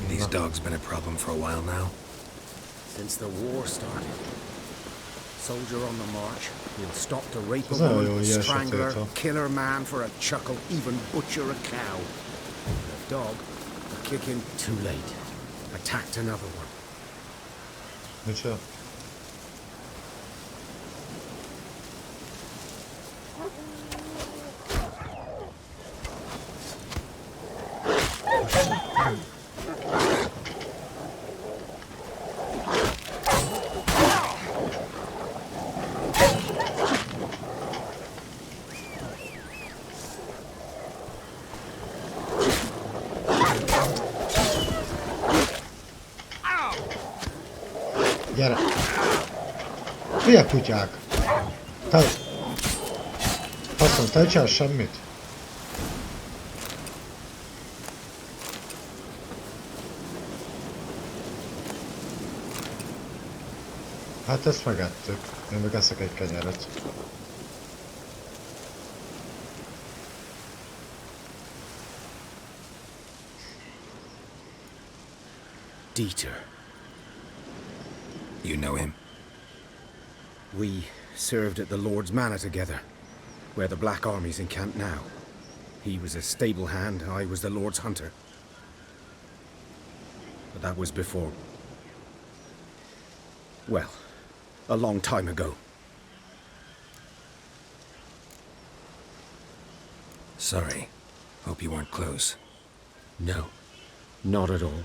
These dogs been a problem for a while now? Since the war started. Soldier on the march. He'll stop to rape a Ez nagyon jó, woman, ilyen strangle her, sötét. kill her man for a chuckle, even butcher a cow. The dog will kick him too late. Attacked another one. Micsoda? Gyere! Hülye kutyák! Te... Faszom, te csinálsz semmit? Hát ezt megettük. Én meg eszek egy kenyeret. Dieter. You know him? We served at the Lord's Manor together, where the Black Army's encamped now. He was a stable hand, I was the Lord's hunter. But that was before... well, a long time ago. Sorry. Hope you weren't close. No, not at all.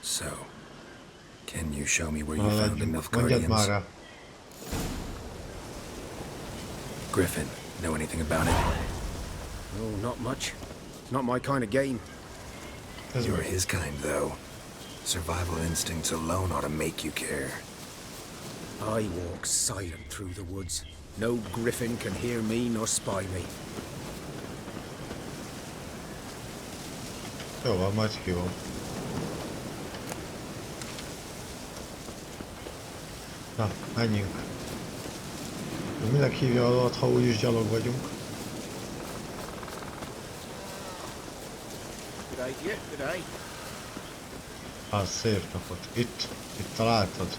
So, can you show me where you Mondjad found the már Nilfgaardians? rá. Griffin, know anything about it? Oh, not much. It's not my kind of game. You're his kind, though. Survival instincts alone ought to make you care. I walk silent through the woods. No griffin can hear me nor spy me. Jó van, majd kivom. Na, menjünk. Minek hívja alatt, ha úgyis gyalog vagyunk? Good idea, good eye. Hát szép napot. Itt találtad.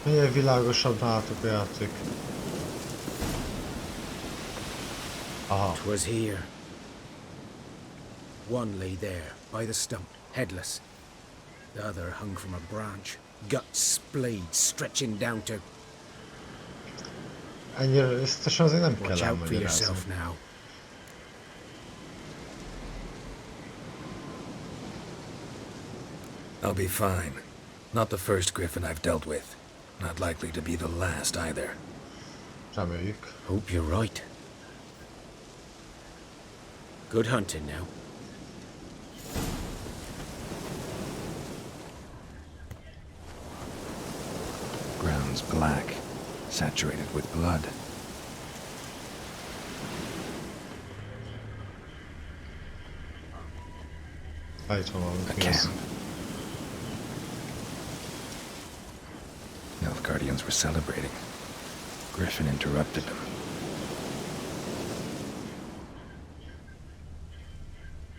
Minél világosabb nálatok a játék. Aha. 'Twas here. One lay there, by the stump, headless. The other hung from a branch, guts splayed, stretching down to... ennyire részletesen azért nem kell Watch out for elmagyarázni. yourself now. I'll be fine. Not the first griffin I've dealt with. Not likely to be the last either. Reméljük. Hope you're right. Good hunting now. Ground's black, saturated with blood. Itt van valami. A camp. Nilfgaardians were celebrating. Griffin interrupted them.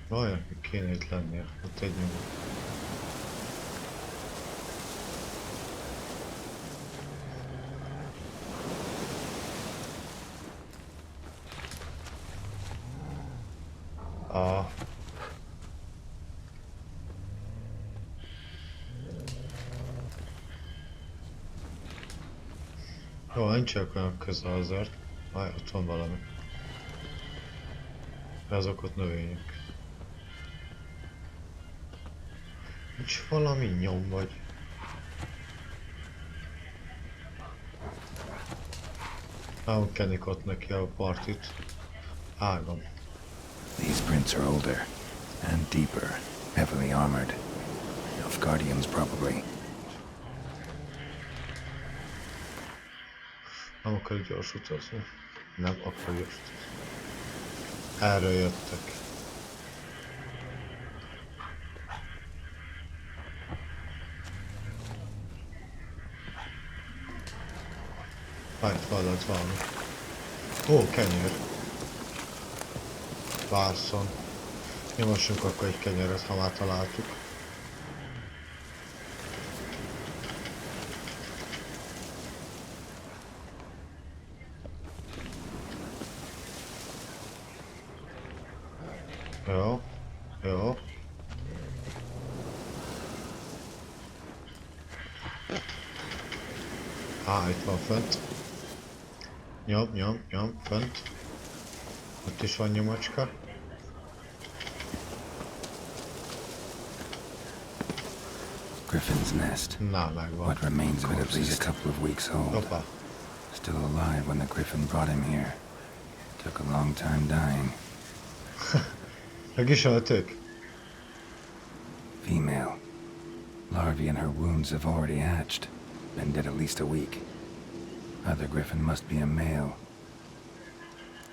Vajon, kéne itt lennie. Ott egy nyomó. Jó, nincsenek olyan közel azért. Ott van valami. Azok ott növények. Nincs valami nyom vagy... Nem kennik ott neki a partit. Ágam. These prints are older and deeper, heavily armored. Nilfgaardians probably. Nem akarjuk gyors utazni. Nem akarjuk. Erről jöttek. Itt valami. Ó, kenyér. Vászon. Nyomassunk akkor egy kenyeret, ha már találtuk. Jó, jó. Itt van fönt. Nyom, fönt. Ott is van nyomocska. Griffin's nest. Na, megvan. What remains of it at least a couple of weeks old. Hoppa. Still alive when the griffin brought him here. Took a long time dying. Meg is öltük. Female. Larvae in her wounds have already hatched. Been dead at least a week. Other griffin must be a male.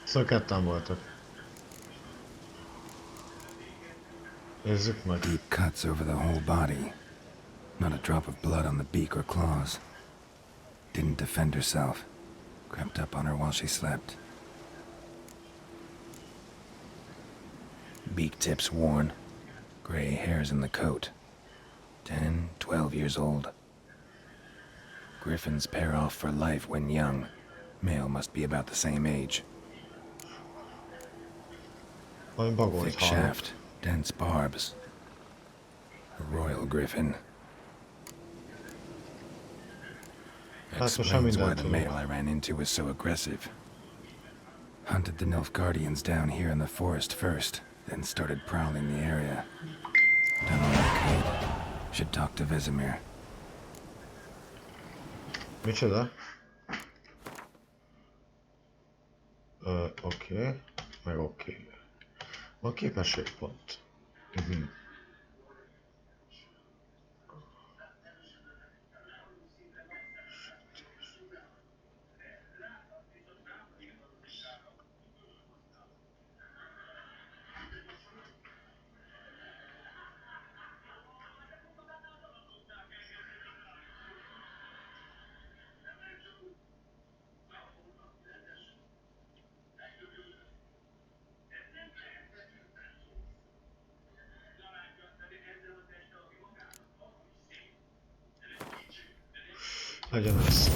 Szóval ketten voltak. Nézzük meg. Deep cuts over the whole body. Not a drop of blood on the beak or claws. Didn't defend herself. Crept up on her while she slept. Beak tips worn. Gray hairs in the coat. 10, 12 years old. Griffins pair off for life when young. Male must be about the same age. Thick shaft, dense barbs. A royal griffin. Explains why the male I ran into was so aggressive. Hunted the Nilfgaardians down here in the forest first, then started prowling the area. Done all I could. Should talk to Vesemir. Micsoda? Oké. Meg oké. Van képességpont. Legyen ez.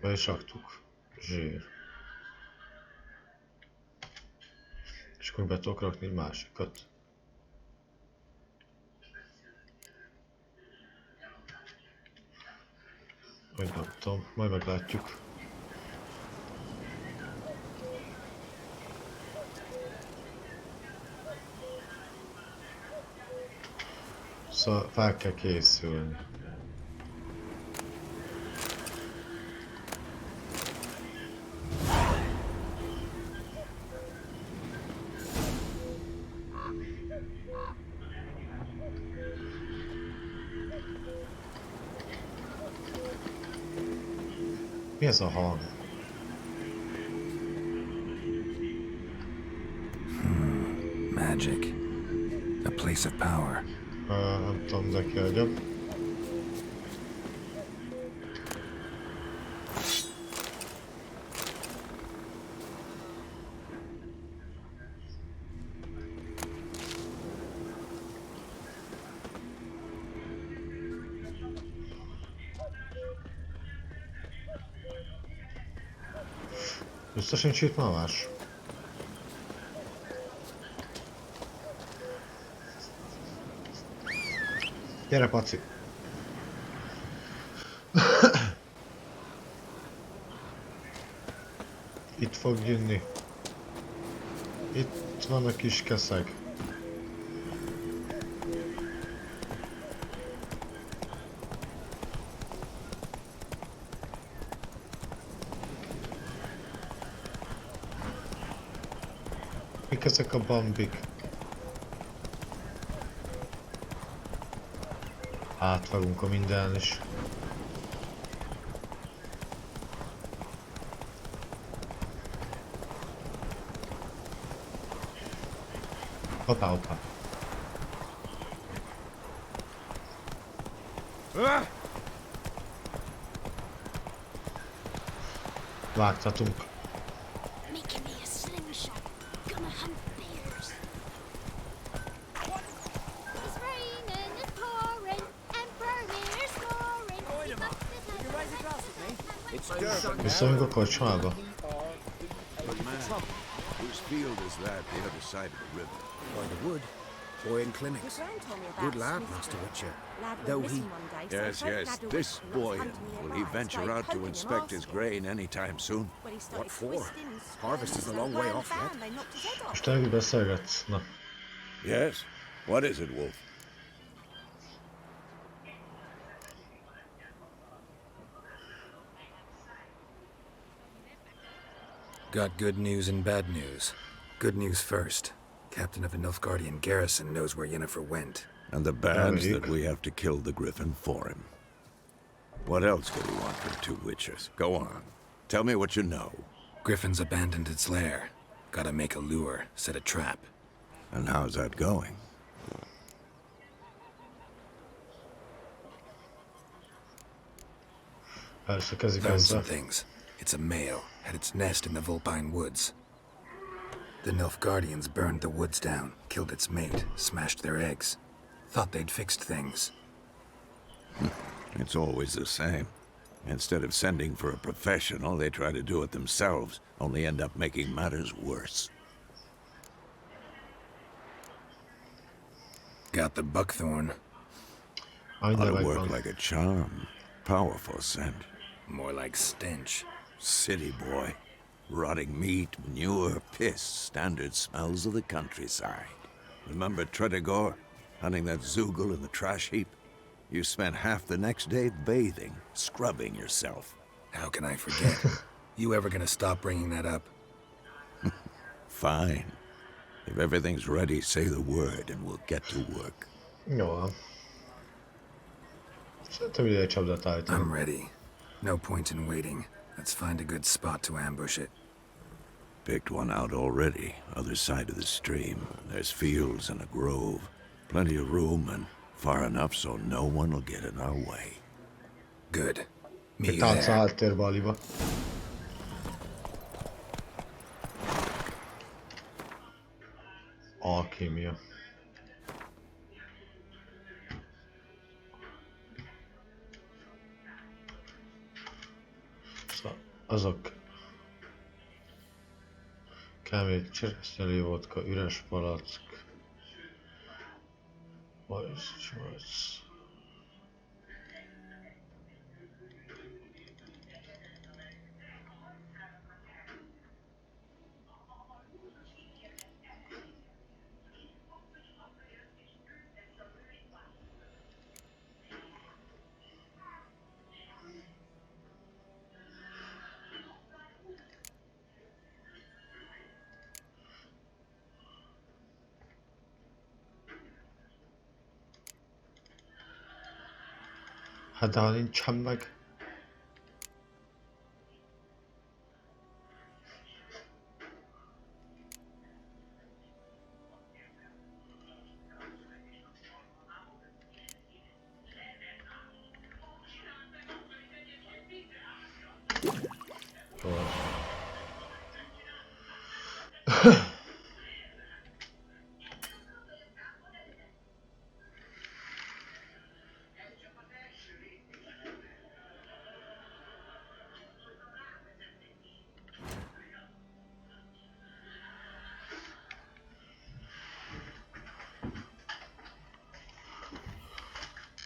Be is raktuk. Zsír. És akkor be tudok rakni egy másikat. Vagy nem tudom, majd meglátjuk. Szóval fel kell készülni. Mi ez a hang? Magic. A place of power. Nem tudom, de kiadjam. Biztos nincs itt már más. Gyere, Paci! Itt fog jönni. Itt van a kis keszeg. Mik ezek a bambik? Átvágunk a minden is. Hoppá, hoppá. Vágtatunk. Visszajönk a kocsmába. But man, whose field is that the other side of the river? By the wood. Boy in clinics. Good lad, Master Witcher. Though he... Yes, this boy. Will he venture out to inspect his grain anytime soon? What for? Harvest is a long way off yet. Most elég beszélgetsz? Na. Yes? What is it, Wolf? Got good news and bad news. Good news first. Captain of a Nilfgaardian garrison knows where Yennefer went. And the bad's that we have to kill the griffin for him. What else could he want from two witches? Go on. Tell me what you know. Griffin's abandoned its lair. Gotta make a lure, set a trap. And how's that going? Learned some things. It's a male, had its nest in the Vulpine Woods. The Nilfgaardians burned the woods down, killed its mate, smashed their eggs. Thought they'd fixed things. It's always the same. Instead of sending for a professional, they try to do it themselves, only end up making matters worse. Got the buckthorn. Ought to work like a charm. Powerful scent. More like stench. City boy. Rotting meat, manure, piss, standard smells of the countryside. Remember Tredegor? Hunting that Zoogle in the trash heap? You spent half the next day bathing, scrubbing yourself. How can I forget? You ever gonna stop bringing that up? Fine. If everything's ready, say the word and we'll get to work. Jó. Szerintem ide egy csapdát állítani. I'm ready. No point in waiting. Let's find a good spot to ambush it. Picked one out already, other side of the stream. There's fields and a grove. Plenty of room and far enough so no one will get in our way. Good. Meet you Tánc there. háttérbe aliba. Alkímia. Szóval azok... Kell még cseresznyeli vodka, üres palack. Majsz. Hát de ha nincsen meg...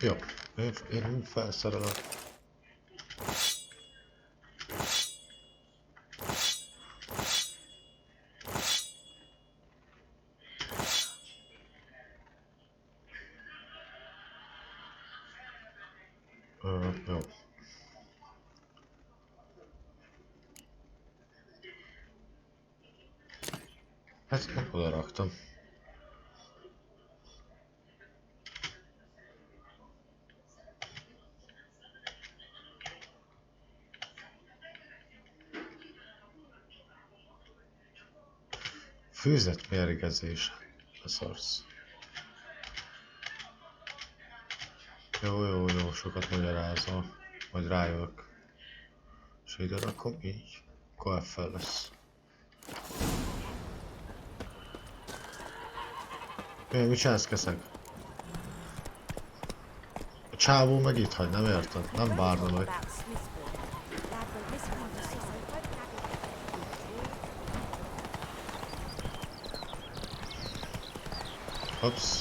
Jó, én felszerelem. Jó. Ezt meg oda raktam. Főzet mérgezés. Beszarsz. Jó, sokat magyarázol. Majd rájövök. És ide rakom így. Akkor fel lesz. Mit csinálsz, keszeg? A csávó meg itt hagy, nem érted? Nem bárna meg. Hops.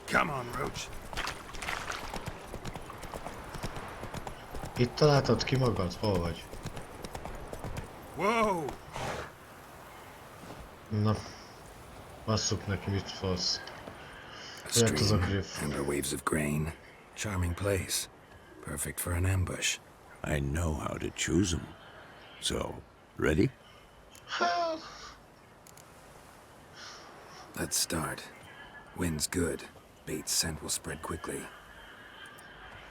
Come on, Roach. Itt találtad ki magad? Hol vagy? Whoa! Na. Basszuk neki, mit fasz. A stream, amber waves of grain. Charming place. Perfect for an ambush. I know how to choose them. So, ready? Let's start. Wind's good. Bait's scent will spread quickly.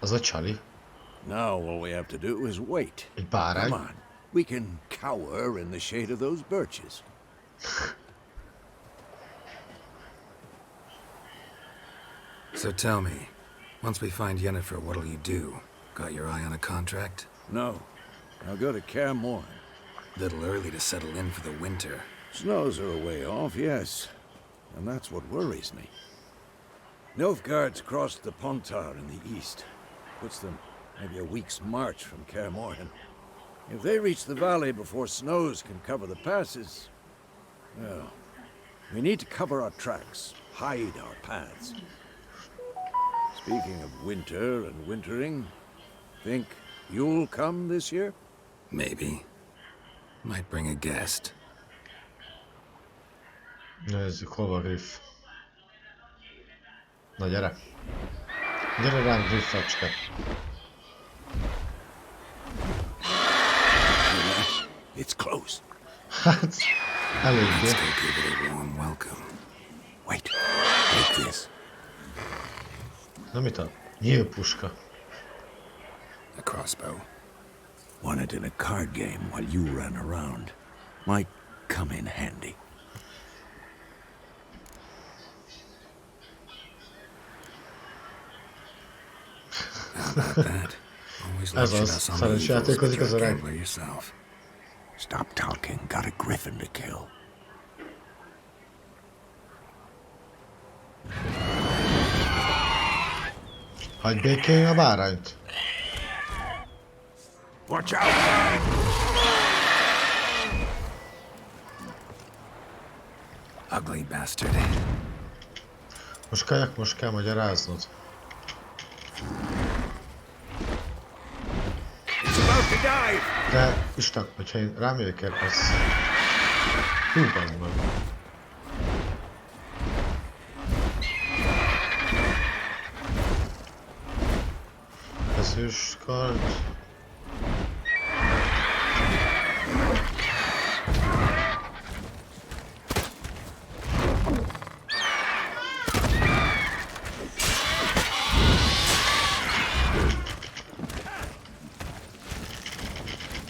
Az a csali. Now all we have to do is wait. Egy bárány. Come on. We can cower in the shade of those birches. So tell me, once we find Yennefer, what'll you do? Got your eye on a contract? No. I'll go to Kaer Morhen. Little early to settle in for the winter. Snows are a way off, yes. And that's what worries me. Nilfgaard's crossed the Pontar in the east. Puts them maybe a week's march from Kaer Morhen. If they reach the valley before snows can cover the passes, well, we need to cover our tracks, hide our paths. Speaking of winter and wintering, think you'll come this year? Maybe. Might bring a guest. Nézzük, hol van griff. Na gyere. Gyere rám, griffecske. It's close. Hát, eléggé. Let's go give it a warm welcome. Wait, take this. Na mit ad? Nyílpuska. A crossbow. Won it in a card game while you ran around. Might come in handy. How about that? Always lecture us on the evils, but you're a gambler yourself. Stop talking. Got a griffin to kill. Hagyj békén a bárányt. Watch out! Ugly bastard. Most kell magyaráznod. De Isten, hogyha én rámegyek el, ez... Hú, bazd meg. Ez Ezüstkard.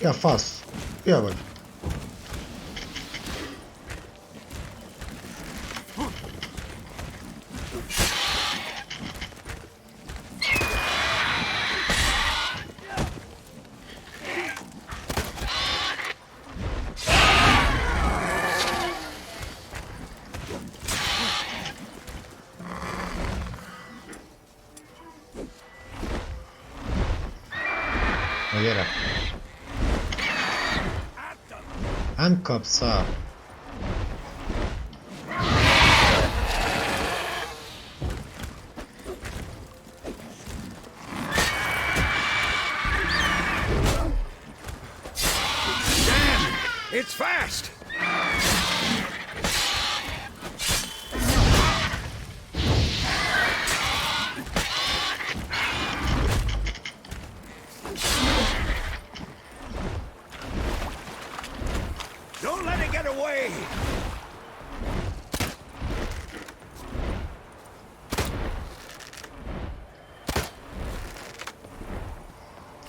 Ja, fasz! Ja vagy. Na gyere! Nem kapsz el! It's fast! Don't let it get away!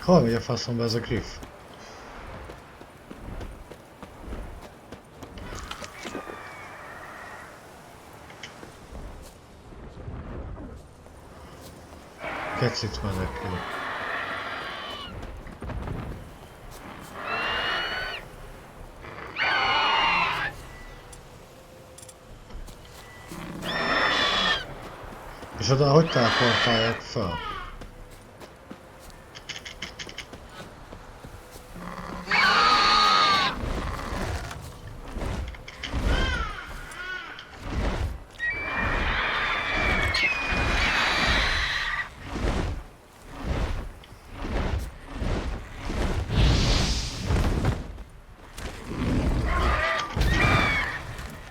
Hol megy a faszomba ez a griff? Kicsit menekül. És oda hogy teleportálják fel?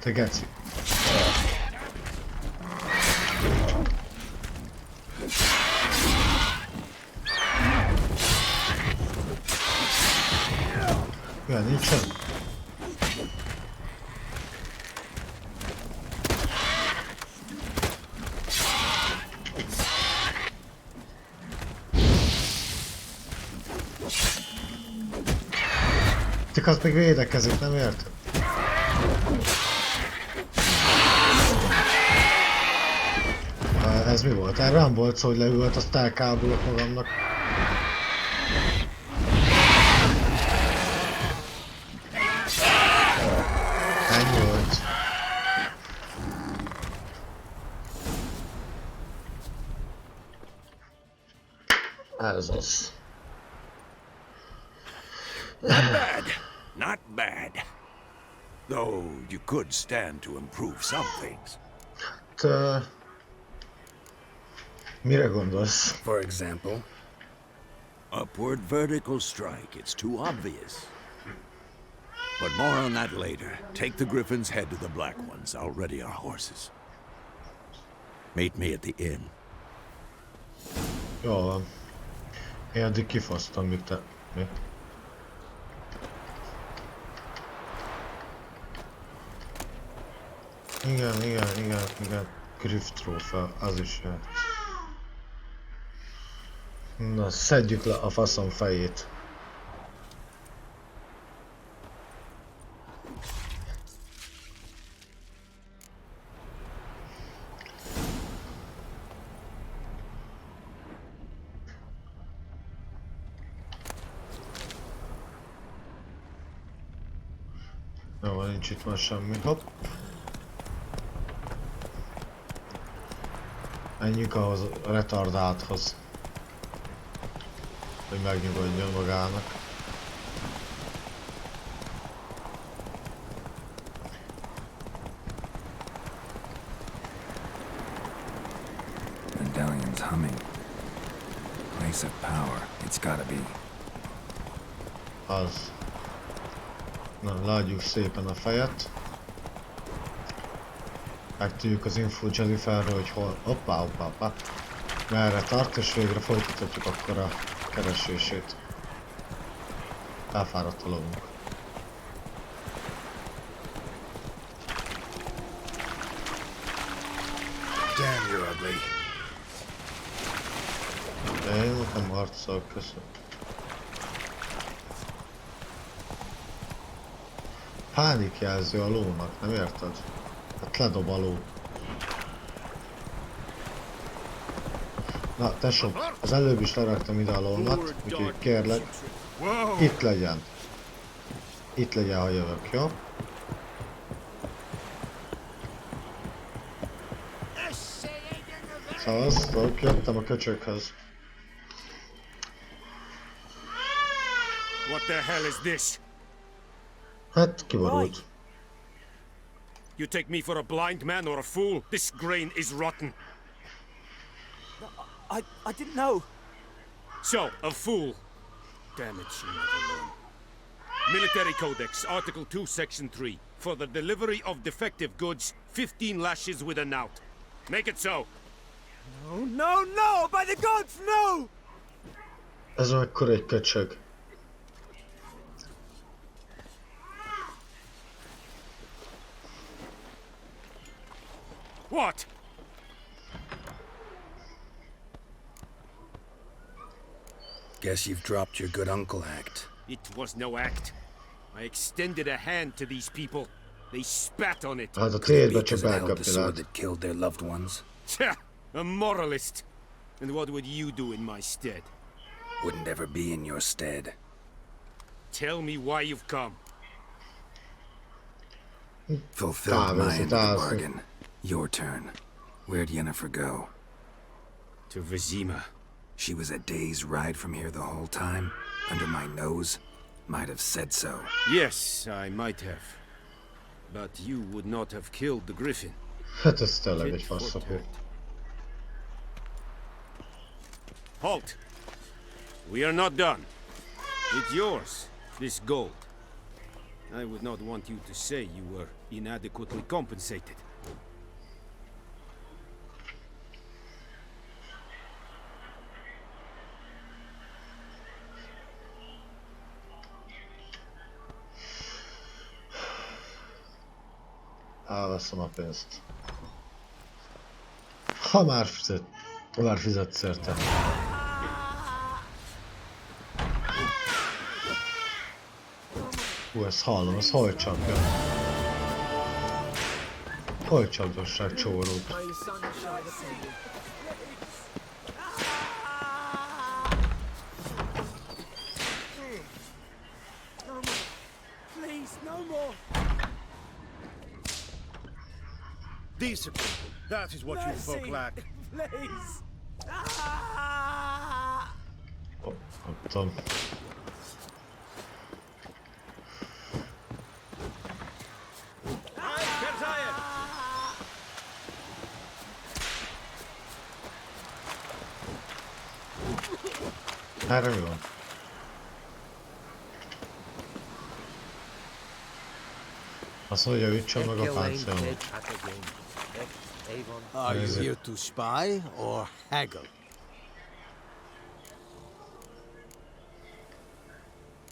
Te geci. Ja, nincsen. Csak az még védekezik, nem érted? Ez mi volt? Erre nem volt szó, hogy leült, azt elkábulok magamnak. Ennyi volt. Ez az. Not bad. Not bad. Though you could stand to improve some things. Mire gondolsz? For example? Upward vertical strike. It's too obvious. But more on that later. Take the Griffin's head to the Black Ones. I'll ready our horses. Meet me at the inn. Jó van. Én addig kifasztam, míg te... Mi? Igen. Griff trófea, az is jöhet. Na, szedjük le a faszom fejét. Jó, nincs itt már semmi. Hopp. Menjünk ahhoz a retardálthoz. Hogy megnyugodjon magának. Medallion's humming. Place of power. It's gotta be. Az. Na, leadjuk szépen a fejet. Megtudjuk az infót Jenniferről, hogy hol... Hoppá. Merre tart, és végre folytatjuk akkor a keresését. Elfáradt a lovunk. Damn, you're ugly. De én nekem harcol, köszönöm. Pánikjelző a lónak, nem érted? Hát ledob a ló. Na, tesóm, az előbb is leraktam ide a lónat, úgyhogy kérlek, itt legyen. Itt legyen, ha jövök, jó? Szavaztok, jöttem a köcsökhöz. What the hell is this? Hát, kiborult. You take me for a blind man or a fool? This grain is rotten. I didn't know. So, a fool. Damn it, she never learned. Military Codex, Article 2, Section 3. For the delivery of defective goods, 15 lashes with a knout. Make it so. No, no, no! By the gods, no! Ez mekkora egy köcsög. What? Guess you've dropped your good uncle act. It was no act. I extended a hand to these people. They spat on it. Hát a térdbe csak Because it held the belkapni sword lehet. that killed their loved ones. Tja, a moralist. And what would you do in my stead? Wouldn't ever be in your stead. Tell me why you've come. Fulfilled my end of the bargain. Your turn. Where'd Yennefer go? To Vizima. She was a day's ride from here the whole time? Under my nose? Might have said so. Yes, I might have. But you would not have killed the griffin. Hát ez tényleg egy faszapó. Halt! We are not done. It's yours, this gold. I would not want you to say you were inadequately compensated. Elveszem a pénzt. Ha már fizetsz érte. Hú, ezt hallom, ez hol csapja? Hol csapdosság csórót? Decent people, that is what you folk lack. Please! Oh, nem tudom. Erre mi van? Azt mondja, javítson meg a páncélomat. Are you here to spy or haggle?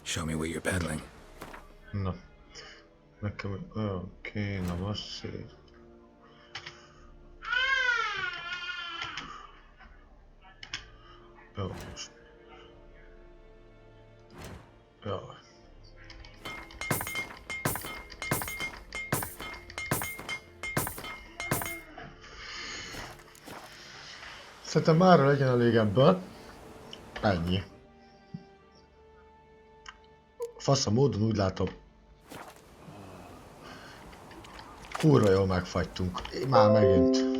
Show me what you're peddling. Na. Nekem... Oké, na most szép. Jó, most. Jó. Szerintem mára legyen elég ebből. Ennyi. Fasz a módon úgy látom. Kurva jól megfagytunk. Már megint.